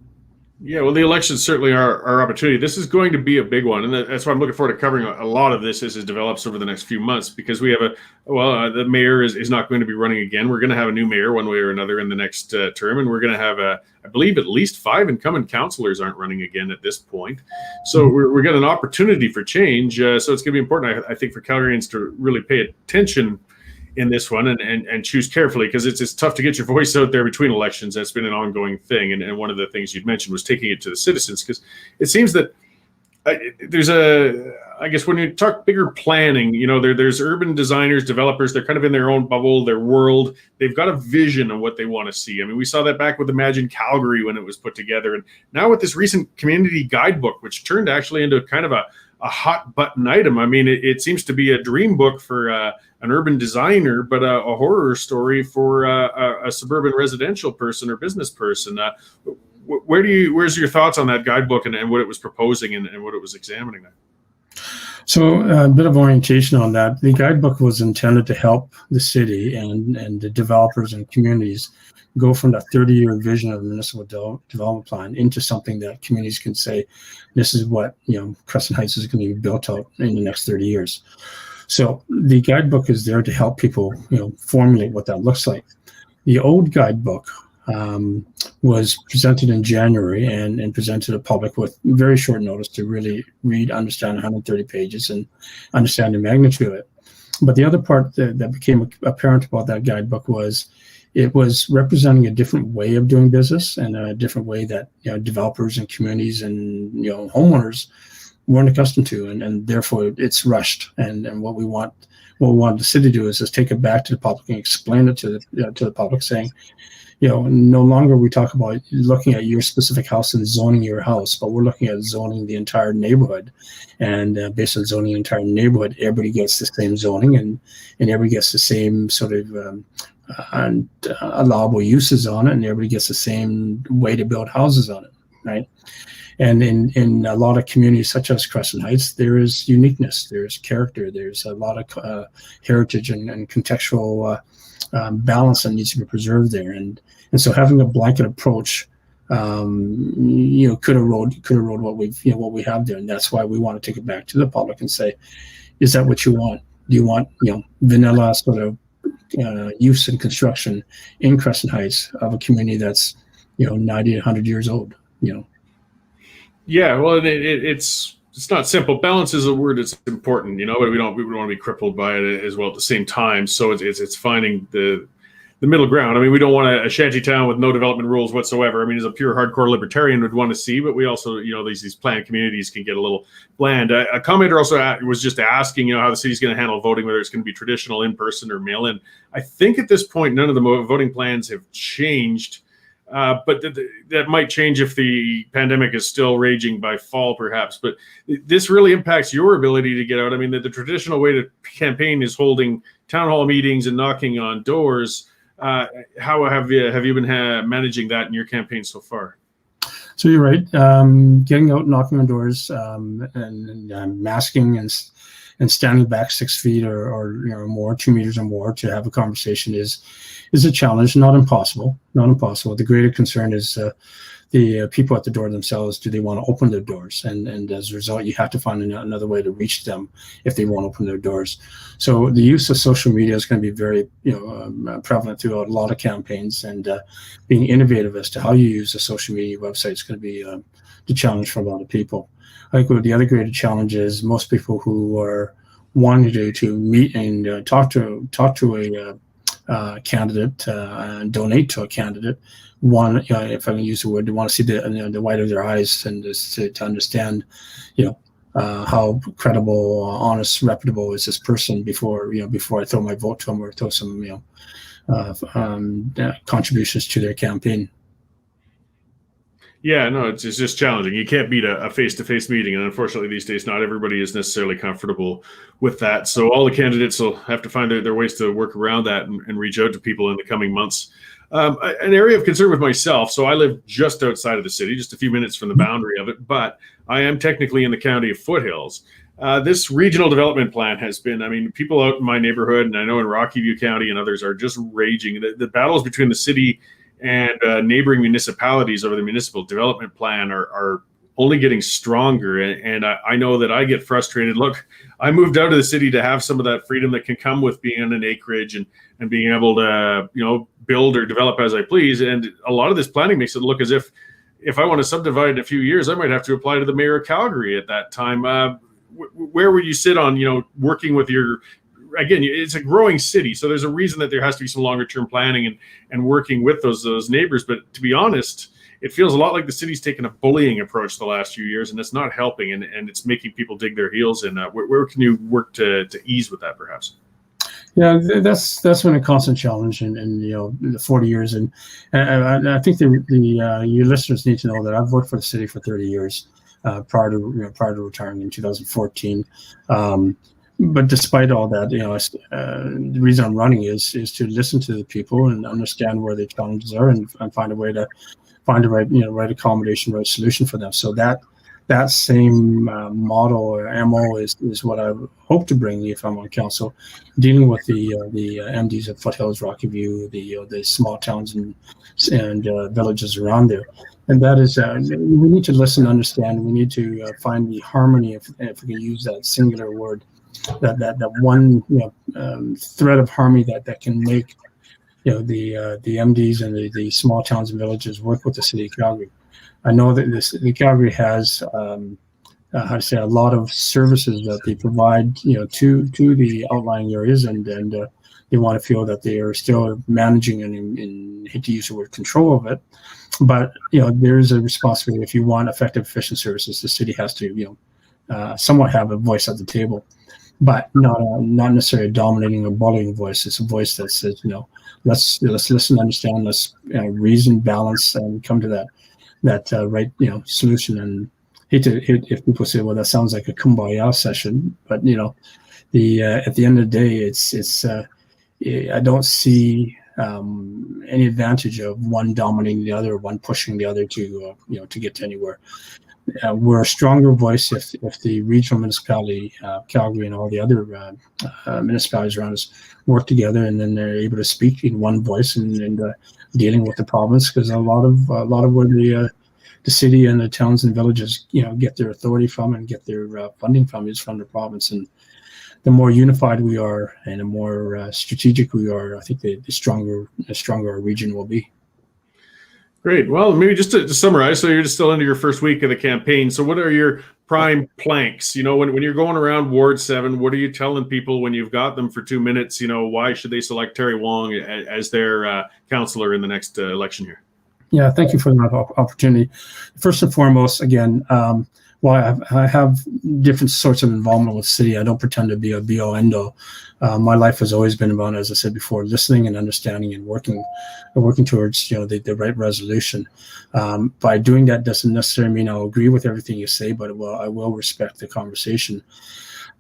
Yeah, well, the elections certainly are our opportunity. This is going to be a big one, and that's why I'm looking forward to covering a lot of this as it develops over the next few months, because we have the mayor is not going to be running again. We're going to have a new mayor one way or another in the next term, and we're going to have, I believe, at least 5 incumbent councillors aren't running again at this point. So we're getting an opportunity for change. So it's going to be important, I think, for Calgarians to really pay attention in this one and choose carefully, because it's tough to get your voice out there between elections. That's been an ongoing thing. And one of the things you'd mentioned was taking it to the citizens, because it seems that there's I guess when you talk bigger planning, there's urban designers, developers, they're kind of in their own bubble, their world. They've got a vision of what they want to see. I mean, we saw that back with Imagine Calgary when it was put together. And now with this recent community guidebook, which turned actually into kind of a hot button item. I mean, it seems to be a dream book for an urban designer, but a horror story for a suburban residential person or business person. Where's your thoughts on that guidebook and what it was proposing and what it was examining there? So a bit of orientation on that. The guidebook was intended to help the city and the developers and communities go from that 30-year vision of the municipal development plan into something that communities can say, this is what Crescent Heights is going to be built out in the next 30 years. So the guidebook is there to help people formulate what that looks like. The old guidebook was presented in January and presented to the public with very short notice to really read, understand 130 pages and understand the magnitude of it. But the other part that became apparent about that guidebook was it was representing a different way of doing business and a different way that developers and communities and homeowners weren't accustomed to, and therefore it's rushed. And what we want the city to do is just take it back to the public and explain it to the public, saying, no longer we talk about looking at your specific house and zoning your house, but we're looking at zoning the entire neighborhood. And based on zoning the entire neighborhood, everybody gets the same zoning and everybody gets the same sort of allowable uses on it, and everybody gets the same way to build houses on it, right? And in a lot of communities such as Crescent Heights, there is uniqueness, there's character, there's a lot of heritage and contextual balance that needs to be preserved there. And so having a blanket approach, could erode what we have there. And that's why we want to take it back to the public and say, is that what you want? Do you want vanilla sort of use and construction in Crescent Heights of a community that's 90 to 100 years old? Yeah, well, it's not simple. Balance is a word that's important, but we don't want to be crippled by it as well at the same time. So it's finding the middle ground. I mean, we don't want a shanty town with no development rules whatsoever. I mean, as a pure hardcore libertarian would want to see, but we also, these planned communities can get a little bland. A commenter also was just asking, how the city's going to handle voting, whether it's going to be traditional, in-person, or mail-in. I think at this point, none of the voting plans have changed. But that might change if the pandemic is still raging by fall, perhaps. But this really impacts your ability to get out. I mean, the traditional way to campaign is holding town hall meetings and knocking on doors. How have you been managing that in your campaign so far? So you're right. Getting out, knocking on doors, and masking and standing back 6 feet or more, 2 meters or more to have a conversation is a challenge, not impossible. The greater concern is the people at the door themselves. Do they want to open their doors? And as a result, you have to find another way to reach them if they won't open their doors. So the use of social media is going to be very prevalent throughout a lot of campaigns, and being innovative as to how you use a social media website is going to be the challenge for a lot of people. I think the other greater challenge is most people who are wanting to meet and talk to a candidate and donate to a candidate. One, if I can use the word, they want to see the white of their eyes and to understand, how credible, honest, reputable is this person before I throw my vote to them or throw some contributions to their campaign. Yeah, no, it's just challenging. You can't beat a face-to-face meeting, and unfortunately these days not everybody is necessarily comfortable with that. So all the candidates will have to find their ways to work around that and reach out to people in the coming months. An area of concern with myself, so I live just outside of the city, just a few minutes from the boundary of it, but I am technically in the county of Foothills. This regional development plan has been, I mean, people out in my neighborhood, and I know in Rocky View County and others, are just raging. The battles between the city and neighboring municipalities over the municipal development plan are only getting stronger. And I know that I get frustrated. Look, I moved out of the city to have some of that freedom that can come with being on an acreage and being able to, build or develop as I please. And a lot of this planning makes it look as if I want to subdivide in a few years, I might have to apply to the mayor of Calgary at that time. Where would you sit on, working with again, it's a growing city, so there's a reason that there has to be some longer term planning and working with those neighbors. But to be honest, it feels a lot like the city's taken a bullying approach the last few years, and it's not helping, and it's making people dig their heels in. Where can you work to ease with that, perhaps? Yeah, that's been a constant challenge in the 40 years, and I think your listeners need to know that I've worked for the city for 30 years prior to retiring in 2014. But despite all that, the reason I'm running is to listen to the people and understand where the challenges are and find a way to find the right accommodation, right solution for them. So that same model or MO is what I hope to bring if I'm on council, dealing with the MDs at Foothills, Rocky View, the small towns and villages around there. And that is, we need to listen, understand. We need to find the harmony, if we can use that singular word, that one thread of harmony that can make the MDs and the small towns and villages work with the city of Calgary. I know that the Calgary has a lot of services that they provide to the outlying areas, and they want to feel that they are still managing and hate to use the word control of it. But there is a responsibility. If you want effective, efficient services, the city has to somewhat have a voice at the table, but not necessarily a dominating or bullying voice. It's a voice that says, let's listen, understand, let's reason, balance, and come to that right solution. And hate if people say, well, that sounds like a kumbaya session, but at the end of the day, it's I don't see any advantage of one dominating the other, one pushing the other to get to anywhere. We're a stronger voice if the regional municipality, Calgary, and all the other municipalities around us work together, and then they're able to speak in one voice and dealing with the province, because a lot of where the city and the towns and villages get their authority from and get their funding from is from the province. And the more unified we are and the more strategic we are, I think the stronger our region will be. Great. Well, maybe just to summarize, so you're just still into your first week of the campaign. So what are your prime planks? When you're going around Ward 7, what are you telling people when you've got them for 2 minutes? Why should they select Terry Wong as their councillor in the next election year? Yeah, thank you for that opportunity. First and foremost, again, while I have different sorts of involvement with the city, I don't pretend to be a be-all, end-all. My life has always been about, as I said before, listening and understanding and working towards the right resolution. By doing that doesn't necessarily mean I'll agree with everything you say, but I will respect the conversation.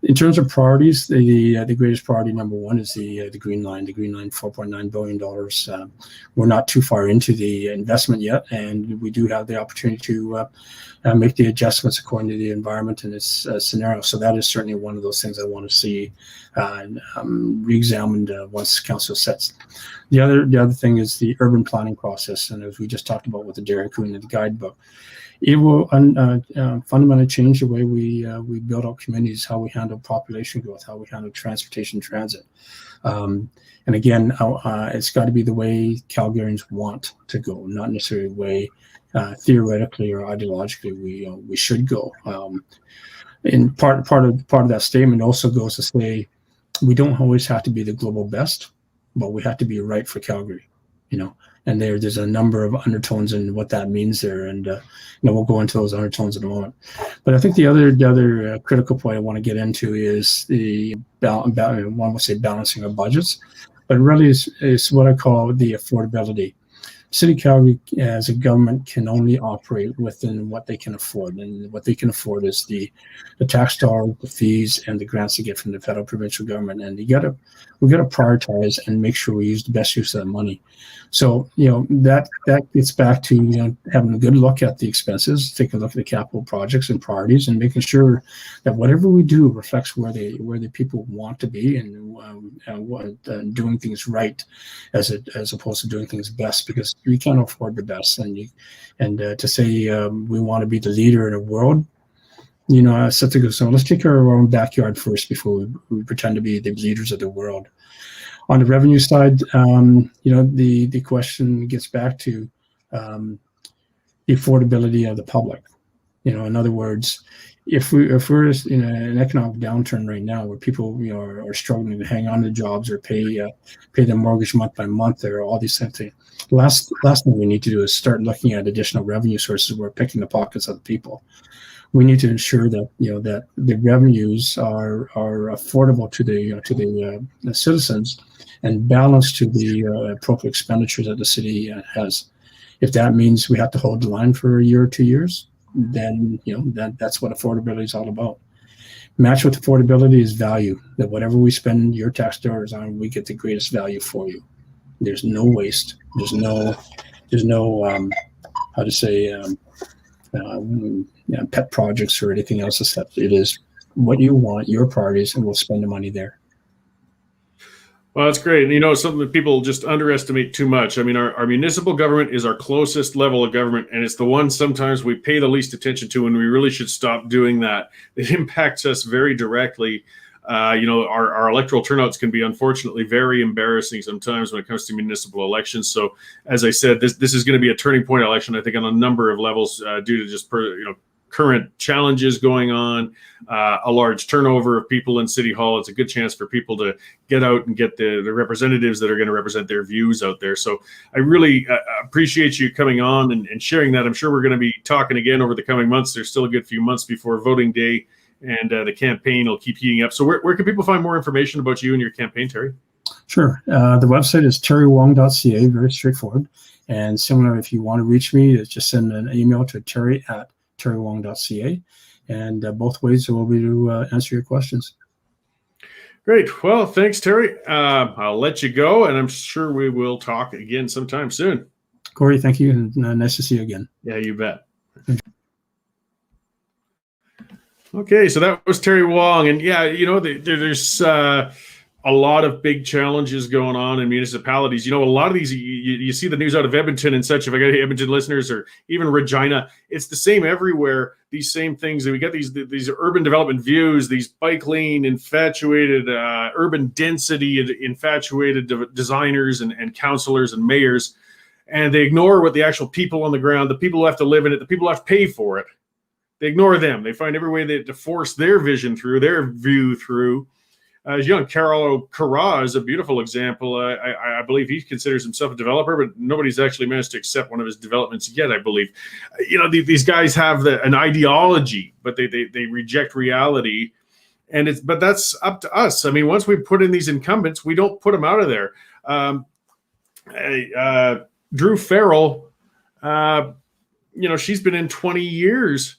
In terms of priorities, the greatest priority, number one, is the Green Line. The Green Line, $4.9 billion. We're not too far into the investment yet, and we do have the opportunity to make the adjustments according to the environment and its scenario. So that is certainly one of those things I want to see re-examined once council sets. The other thing is the urban planning process, and as we just talked about with the Dairy Queen and the guidebook, it will fundamentally change the way we build our communities, how we handle population growth, how we handle transportation transit. And again, it's got to be the way Calgarians want to go, not necessarily the way theoretically or ideologically we should go. And part of that statement also goes to say we don't always have to be the global best, but we have to be right for Calgary, And there's a number of undertones in what that means there, and we'll go into those undertones in a moment. But I think the other critical point I want to get into is the one would say balancing our budgets, but really is what I call the affordability. City of Calgary as a government can only operate within what they can afford, and what they can afford is the tax dollars, the fees, and the grants they get from the federal provincial government. And we got to prioritize and make sure we use the best use of that money. So that gets back to having a good look at the expenses, take a look at the capital projects and priorities, and making sure that whatever we do reflects where the people want to be, and doing things right as opposed to doing things best, because we can't afford the best. And to say we want to be the leader in the world, so let's take care of our own backyard first before we pretend to be the leaders of the world. On the revenue side, the question gets back to the affordability of the public. In other words, if we're in an economic downturn right now where people are struggling to hang on to jobs or pay their mortgage month by month, or all these things, the last thing we need to do is start looking at additional revenue sources. We're picking the pockets of the people. We need to ensure that that the revenues are affordable to the citizens and balanced to the appropriate expenditures that the city has. If that means we have to hold the line for a year or 2 years, then that's what affordability is all about. Match with affordability is value. That whatever we spend your tax dollars on, we get the greatest value for you. There's no waste. There's no pet projects or anything else, except it is what you want, your priorities, and we'll spend the money there. Well, that's great. And something that people just underestimate too much. I mean, our municipal government is our closest level of government, and it's the one sometimes we pay the least attention to, and we really should stop doing that. It impacts us very directly. Our electoral turnouts can be, unfortunately, very embarrassing sometimes when it comes to municipal elections. So, as I said, this is going to be a turning point election, I think, on a number of levels due to just current challenges going on, a large turnover of people in City Hall. It's a good chance for people to get out and get the representatives that are going to represent their views out there. So I really appreciate you coming on and sharing that. I'm sure we're going to be talking again over the coming months. There's still a good few months before voting day, and the campaign will keep heating up. So where can people find more information about you and your campaign, Terry? Sure. The website is terrywong.ca, very straightforward. And similar, if you want to reach me, just send an email to terry@terrywong.ca. And both ways we'll be to answer your questions. Great. Well, thanks, Terry. I'll let you go, and I'm sure we will talk again sometime soon. Cory, thank you, and nice to see you again. Yeah, you bet. Okay, so that was Terry Wong. And yeah, there's a lot of big challenges going on in municipalities. A lot of these, you see the news out of Edmonton and such. If I got Edmonton listeners, or even Regina, it's the same everywhere. These same things. We get these urban development views, these bike lane infatuated, urban density infatuated designers and councilors and mayors, and they ignore what the actual people on the ground, the people who have to live in it, the people who have to pay for it. They ignore them. They find every way to force their vision through, their view through. Carol Carra is a beautiful example. I believe he considers himself a developer, but nobody's actually managed to accept one of his developments yet, I believe. These guys have an ideology, but they reject reality. But that's up to us. I mean, once we put in these incumbents, we don't put them out of there. Drew Farrell, she's been in 20 years.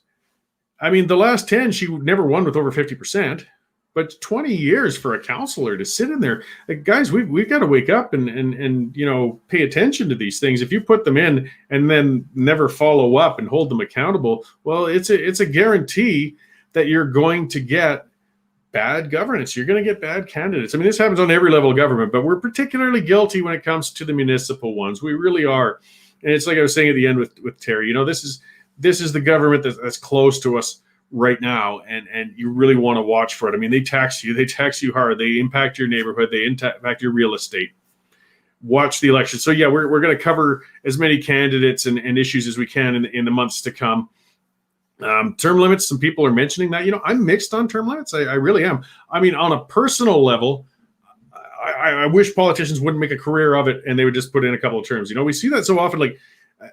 I mean, the last 10, she never won with over 50%, but 20 years for a counselor to sit in there. Guys, we've got to wake up and pay attention to these things. If you put them in and then never follow up and hold them accountable, well, it's a guarantee that you're going to get bad governance. You're going to get bad candidates. I mean, this happens on every level of government, but we're particularly guilty when it comes to the municipal ones. We really are. And it's like I was saying at the end with Terry, this is the government that's close to us right now, and you really want to watch for it. I mean, they tax you hard. They impact your neighborhood. They impact your real estate. Watch the election. So yeah, we're going to cover as many candidates and issues as we can in the months to come. Term limits, some people are mentioning that. I'm mixed on term limits. I really am. I mean, on a personal level, I wish politicians wouldn't make a career of it and they would just put in a couple of terms. We see that so often. Like,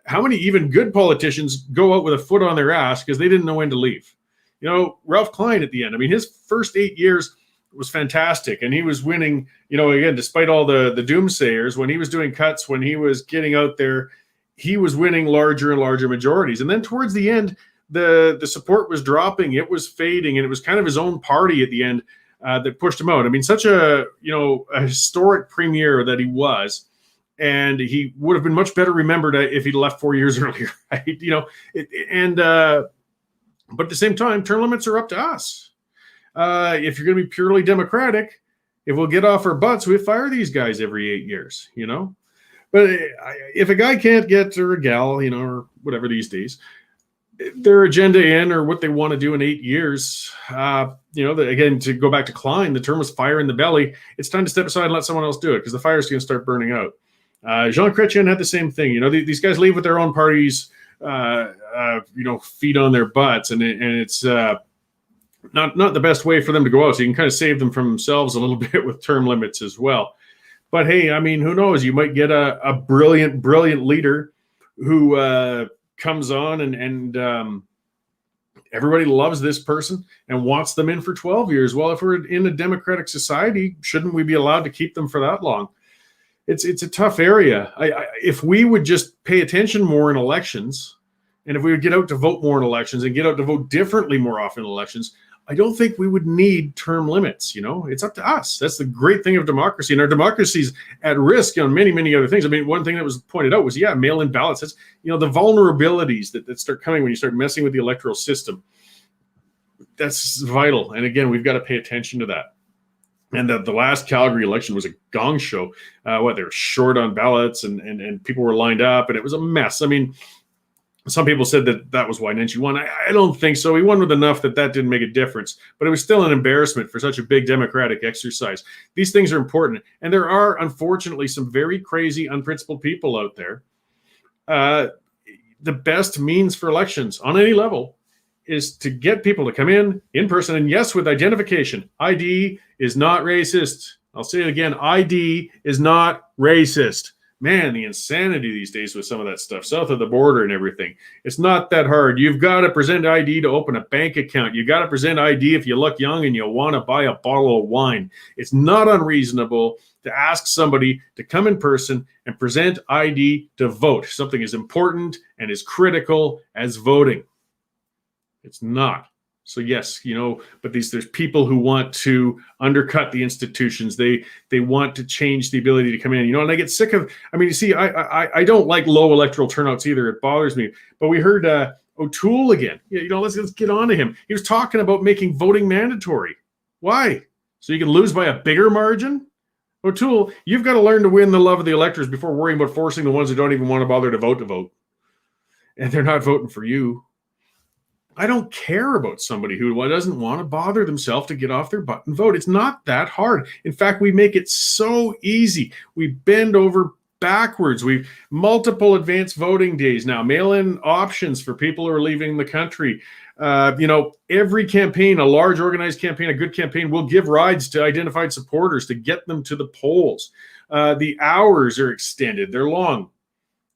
how many even good politicians go out with a foot on their ass because they didn't know when to leave? Ralph Klein at the end. I mean, his first 8 years was fantastic, and he was winning. Again, despite all the doomsayers, when he was doing cuts, when he was getting out there, he was winning larger and larger majorities. And then towards the end, the support was dropping, it was fading, and it was kind of his own party at the end that pushed him out. I mean, such a historic premier that he was, and he would have been much better remembered if he'd left 4 years earlier, right? But at the same time, term limits are up to us. If you're going to be purely democratic, if we'll get off our butts, we fire these guys every 8 years, But if a guy can't get, or a gal, or whatever these days, their agenda in or what they want to do in 8 years, again, to go back to Klein, the term was fire in the belly. It's time to step aside and let someone else do it because the fire's going to start burning out. Jean Chrétien had the same thing. These guys leave with their own parties, feet on their butts, and it's not the best way for them to go out. So you can kind of save them from themselves a little bit with term limits as well. But hey, I mean, who knows? You might get a brilliant leader who comes on and everybody loves this person and wants them in for 12 years. Well, if we're in a democratic society, shouldn't we be allowed to keep them for that long? It's a tough area. If we would just pay attention more in elections, and if we would get out to vote more in elections and get out to vote differently more often in elections, I don't think we would need term limits. It's up to us. That's the great thing of democracy. And our democracy's at risk on many, many other things. I mean, one thing that was pointed out was, mail-in ballots. That's, the vulnerabilities that start coming when you start messing with the electoral system. That's vital. And again, we've got to pay attention to that. And the last Calgary election was a gong show. They were short on ballots and people were lined up and it was a mess. I mean, some people said that was why Nenshi won. I don't think so. He won with enough that didn't make a difference, but it was still an embarrassment for such a big democratic exercise. These things are important. And there are, unfortunately, some very crazy, unprincipled people out there. The best means for elections on any level is to get people to come in person, and yes, with identification. ID is not racist. I'll say it again. ID is not racist. Man, the insanity these days with some of that stuff south of the border and everything. It's not that hard. You've got to present ID to open a bank account. You've got to present ID if you look young and you want to buy a bottle of wine. It's not unreasonable to ask somebody to come in person and present ID to vote. Something as important and as critical as voting. It's not. So yes, but there's people who want to undercut the institutions. They want to change the ability to come in, and I get sick of, you see, I don't like low electoral turnouts either. It bothers me. But we heard O'Toole again. Let's get on to him. He was talking about making voting mandatory. Why? So you can lose by a bigger margin? O'Toole, you've got to learn to win the love of the electors before worrying about forcing the ones who don't even want to bother to vote. And they're not voting for you. I don't care about somebody who doesn't want to bother themselves to get off their butt and vote. It's not that hard. In fact, we make it so easy. We bend over backwards. We've multiple advanced voting days now, mail-in options for people who are leaving the country. Every campaign, a large organized campaign, a good campaign, will give rides to identified supporters to get them to the polls. The hours are extended. They're long.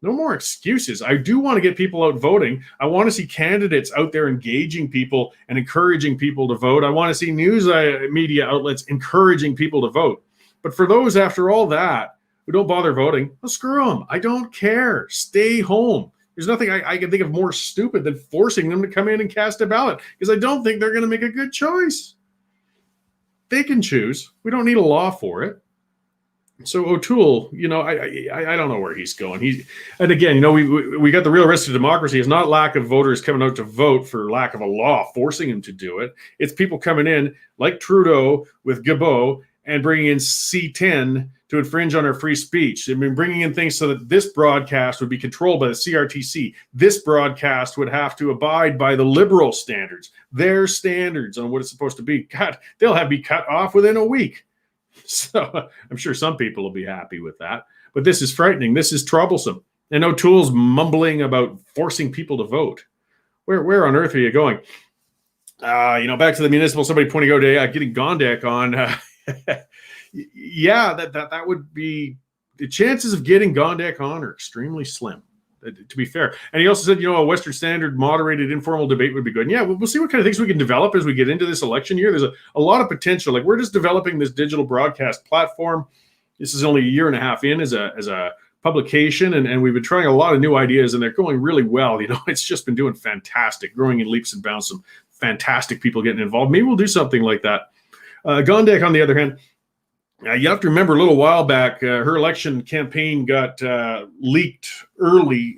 No more excuses. I do want to get people out voting. I want to see candidates out there engaging people and encouraging people to vote. I want to see news media outlets encouraging people to vote. But for those, after all that, who don't bother voting, well, screw them. I don't care. Stay home. There's nothing I can think of more stupid than forcing them to come in and cast a ballot, because I don't think they're going to make a good choice. They can choose. We don't need a law for it. So O'Toole, I don't know where he's going. We got the real risk to democracy is not lack of voters coming out to vote for lack of a law forcing them to do it. It's people coming in like Trudeau with Guilbeault and bringing in C10 to infringe on our free speech. Bringing in things so that this broadcast would be controlled by the CRTC. This broadcast would have to abide by the Liberal standards, their standards on what it's supposed to be. God, they'll be cut off within a week. So I'm sure some people will be happy with that. But this is frightening. This is troublesome. And O'Toole's mumbling about forcing people to vote. Where on earth are you going? Back to the municipal, somebody pointing out, getting Gondek on. That would be, the chances of getting Gondek on are extremely slim, to be fair. And he also said, a Western Standard moderated informal debate would be good. And yeah, we'll see what kind of things we can develop as we get into this election year. There's a lot of potential. Like, we're just developing this digital broadcast platform. This is only a year and a half in as a publication, and we've been trying a lot of new ideas, and they're going really well. It's just been doing fantastic, growing in leaps and bounds. Some fantastic people getting involved. Maybe we'll do something like that. Gondek, on the other hand, you have to remember a little while back, her election campaign got leaked early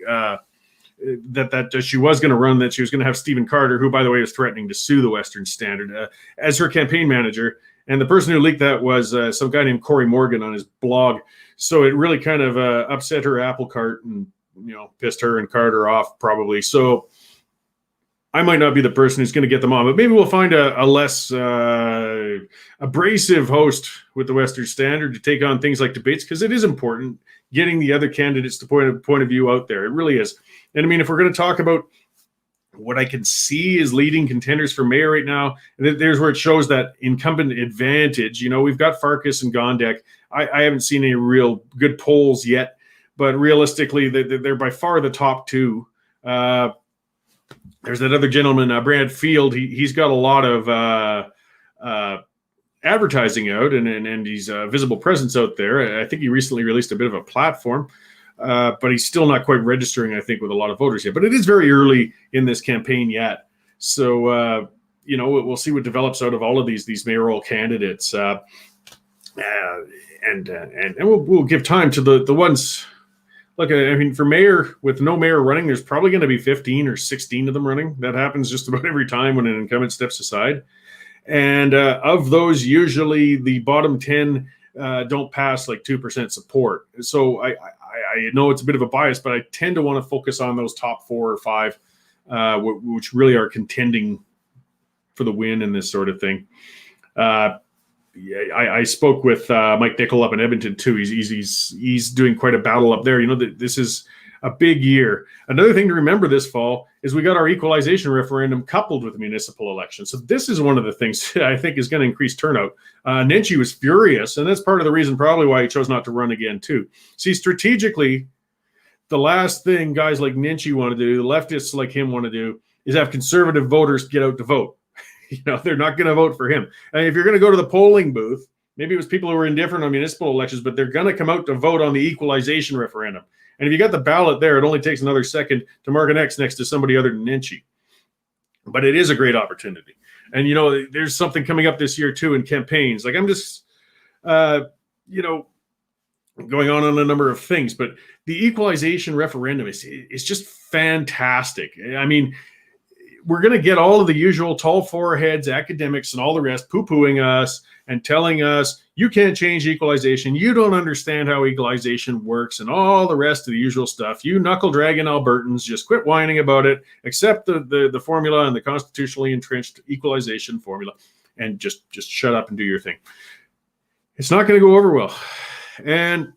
that she was going to run, that she was going to have Stephen Carter, who, by the way, is threatening to sue the Western Standard, as her campaign manager. And the person who leaked that was some guy named Cory Morgan on his blog. So it really kind of upset her apple cart and, pissed her and Carter off probably. So I might not be the person who's going to get them on, but maybe we'll find a less abrasive host with the Western Standard to take on things like debates, because it is important getting the other candidates to point of view out there. It really is. And I mean, if we're going to talk about what I can see is leading contenders for mayor right now, there's where it shows that incumbent advantage. We've got Farkas and Gondek. I haven't seen any real good polls yet, but realistically, they're by far the top two. There's that other gentleman, Brad Field. He's got a lot of advertising out, and he's a visible presence out there. I think he recently released a bit of a platform, but he's still not quite registering, I think, with a lot of voters yet. But it is very early in this campaign yet. So, we'll see what develops out of all of these mayoral candidates. And we'll give time to the ones. Look, I mean, for mayor, with no mayor running, there's probably going to be 15 or 16 of them running. That happens just about every time when an incumbent steps aside. And of those, usually the bottom 10 don't pass like 2% support. So I know it's a bit of a bias, but I tend to want to focus on those top 4 or 5, which really are contending for the win in this sort of thing. I spoke with Mike Dickel up in Edmonton too. He's doing quite a battle up there. This is a big year. Another thing to remember this fall is we got our equalization referendum coupled with the municipal election. So this is one of the things that I think is going to increase turnout. Nenshi was furious, and that's part of the reason probably why he chose not to run again too. See, strategically, the last thing guys like Nenshi want to do, the leftists like him want to do, is have conservative voters get out to vote. They're not going to vote for him. And if you're going to go to the polling booth, maybe it was people who were indifferent on municipal elections, but they're going to come out to vote on the equalization referendum. And if you got the ballot there, it only takes another second to mark an X next to somebody other than Nenshi. But it is a great opportunity. And, there's something coming up this year, too, in campaigns. Like, I'm just, going on a number of things. But the equalization referendum is just fantastic. I mean, we're going to get all of the usual tall foreheads, academics, and all the rest poo-pooing us and telling us, you can't change equalization, you don't understand how equalization works, and all the rest of the usual stuff. You knuckle-dragging Albertans, just quit whining about it, accept the formula and the constitutionally entrenched equalization formula, and just shut up and do your thing. It's not going to go over well. And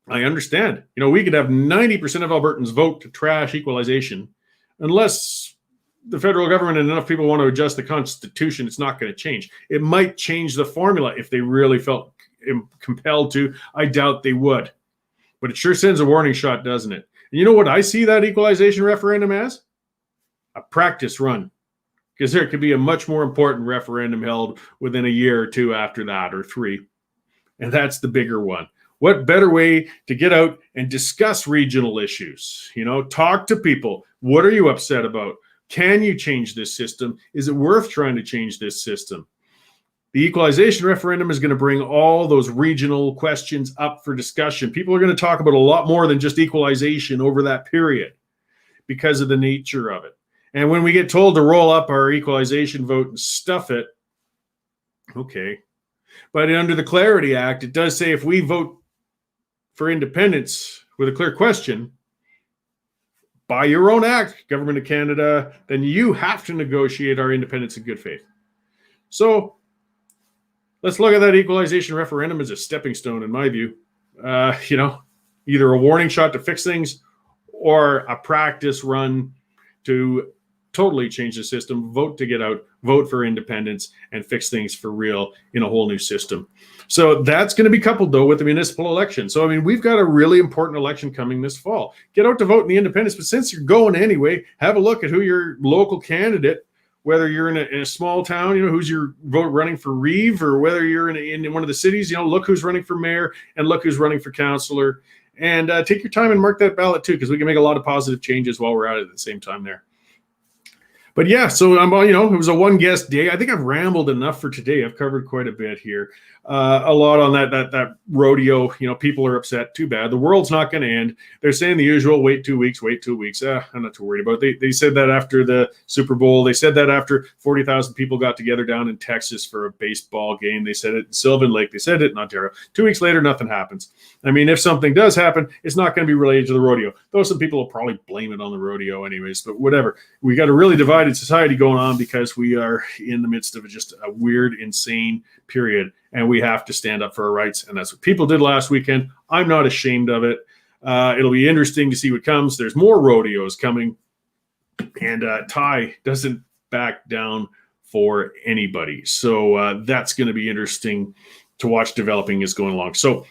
I understand. We could have 90% of Albertans vote to trash equalization, unless the federal government and enough people want to adjust the Constitution. It's not going to change. It might change the formula if they really felt compelled to. I doubt they would. But it sure sends a warning shot, doesn't it? And you know what I see that equalization referendum as? A practice run. Because there could be a much more important referendum held within a year or 2 after that, or 3. And that's the bigger one. What better way to get out and discuss regional issues? Talk to people. What are you upset about? Can you change this system? Is it worth trying to change this system? The equalization referendum is going to bring all those regional questions up for discussion. People are going to talk about a lot more than just equalization over that period because of the nature of it. And when we get told to roll up our equalization vote and stuff it, okay. But under the Clarity Act, it does say if we vote for independence with a clear question, by your own act, Government of Canada, then you have to negotiate our independence in good faith. So let's look at that equalization referendum as a stepping stone, in my view. Either a warning shot to fix things or a practice run to totally change the system, vote to get out, vote for independence, and fix things for real in a whole new system. So that's going to be coupled, though, with the municipal election. So, I mean, we've got a really important election coming this fall. Get out to vote in the independents, but since you're going anyway, have a look at who your local candidate, whether you're in a small town, who's your vote running for Reeve, or whether you're in one of the cities, look who's running for mayor and look who's running for councillor, And take your time and mark that ballot too, because we can make a lot of positive changes while we're at it at the same time there. But yeah, so it was a one guest day. I think I've rambled enough for today. I've covered quite a bit here. A lot on that rodeo. People are upset. Too bad. The world's not going to end. They're saying the usual: wait 2 weeks. Wait 2 weeks. I'm not too worried about it. They said that after the Super Bowl. They said that after 40,000 people got together down in Texas for a baseball game. They said it in Sylvan Lake. They said it in Ontario. 2 weeks later, nothing happens. I mean, if something does happen, it's not going to be related to the rodeo. Though some people will probably blame it on the rodeo anyways. But whatever. We got a really divided society going on because we are in the midst of just a weird, insane period, and we have to stand up for our rights. And that's what people did last weekend. I'm not ashamed of it. It'll be interesting to see what comes. There's more rodeos coming, and Ty doesn't back down for anybody. So that's going to be interesting to watch developing as going along. So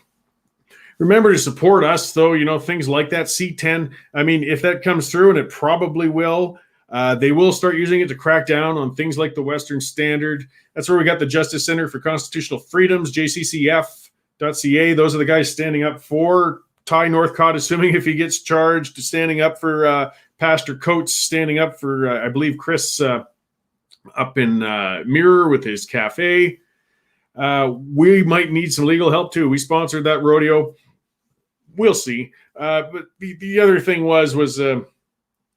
remember to support us, though, things like that. C10, I mean, if that comes through, and it probably will, they will start using it to crack down on things like the Western Standard. That's where we got the Justice Center for Constitutional Freedoms, jccf.ca. Those are the guys standing up for Ty Northcott, assuming if he gets charged, standing up for Pastor Coates, standing up for, I believe, Chris up in Mirror with his cafe. We might need some legal help, too. We sponsored that rodeo. We'll see. But the other thing was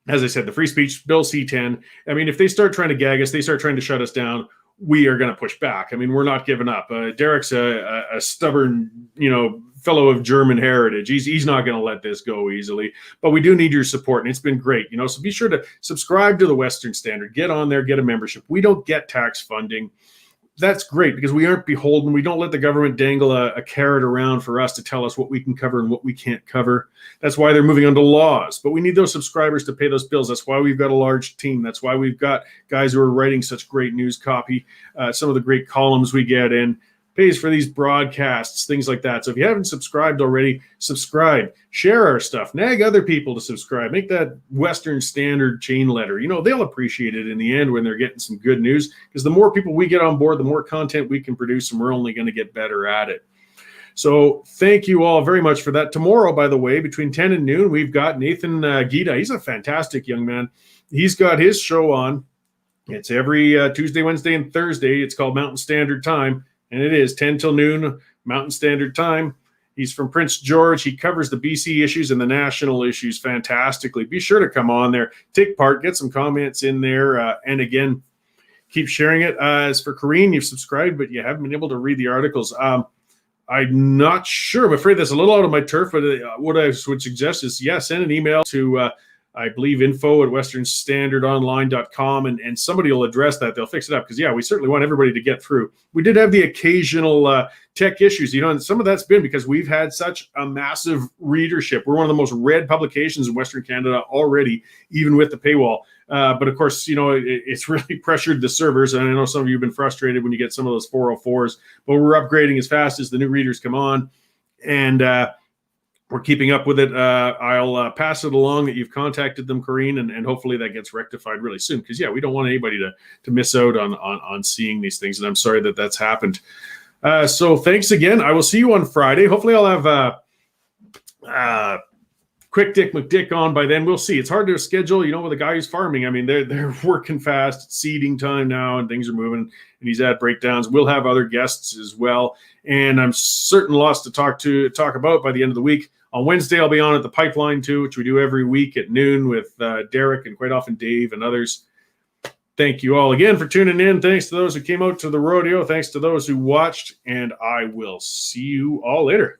as I said, the free speech bill C10. I mean, if they start trying to gag us, they start trying to shut us down, we are going to push back. I mean, we're not giving up. Derek's a stubborn, fellow of German heritage. He's not going to let this go easily. But we do need your support, and it's been great. So be sure to subscribe to the Western Standard. Get on there, get a membership. We don't get tax funding. That's great because we aren't beholden. We don't let the government dangle a carrot around for us to tell us what we can cover and what we can't cover. That's why they're moving on to laws. But we need those subscribers to pay those bills. That's why we've got a large team. That's why we've got guys who are writing such great news copy. Some of the great columns we get in. Pays for these broadcasts, things like that. So if you haven't subscribed already, subscribe. Share our stuff. Nag other people to subscribe. Make that Western Standard chain letter. They'll appreciate it in the end when they're getting some good news, because the more people we get on board, the more content we can produce, and we're only going to get better at it. So thank you all very much for that. Tomorrow, by the way, between 10 and noon, we've got Nathan Gita. He's a fantastic young man. He's got his show on. It's every Tuesday, Wednesday, and Thursday. It's called Mountain Standard Time. And it is 10 till noon Mountain Standard Time. He's from Prince George. He covers the BC issues and the national issues fantastically. Be sure to come on there, take part, get some comments in there. And again, keep sharing it. As for Corinne, you've subscribed, but you haven't been able to read the articles. I'm not sure. I'm afraid that's a little out of my turf, but what I would suggest is, send an email to I believe info@westernstandardonline.com, and somebody will address that. They'll fix it up because, we certainly want everybody to get through. We did have the occasional tech issues, and some of that's been because we've had such a massive readership. We're one of the most read publications in Western Canada already, even with the paywall. But of course, it's really pressured the servers. And I know some of you have been frustrated when you get some of those 404s, but we're upgrading as fast as the new readers come on. And we're keeping up with it. I'll pass it along that you've contacted them, Corinne, and hopefully that gets rectified really soon. Because, we don't want anybody to miss out on seeing these things. And I'm sorry that that's happened. So thanks again. I will see you on Friday. Hopefully I'll have QuickDickMcDick on by then. We'll see. It's hard to schedule, with a guy who's farming. I mean, they're working fast. It's seeding time now, and things are moving, and he's at breakdowns. We'll have other guests as well. And I'm certain lots to talk about by the end of the week. On Wednesday, I'll be on at the Pipeline, too, which we do every week at noon with Derek and quite often Dave and others. Thank you all again for tuning in. Thanks to those who came out to the rodeo. Thanks to those who watched. And I will see you all later.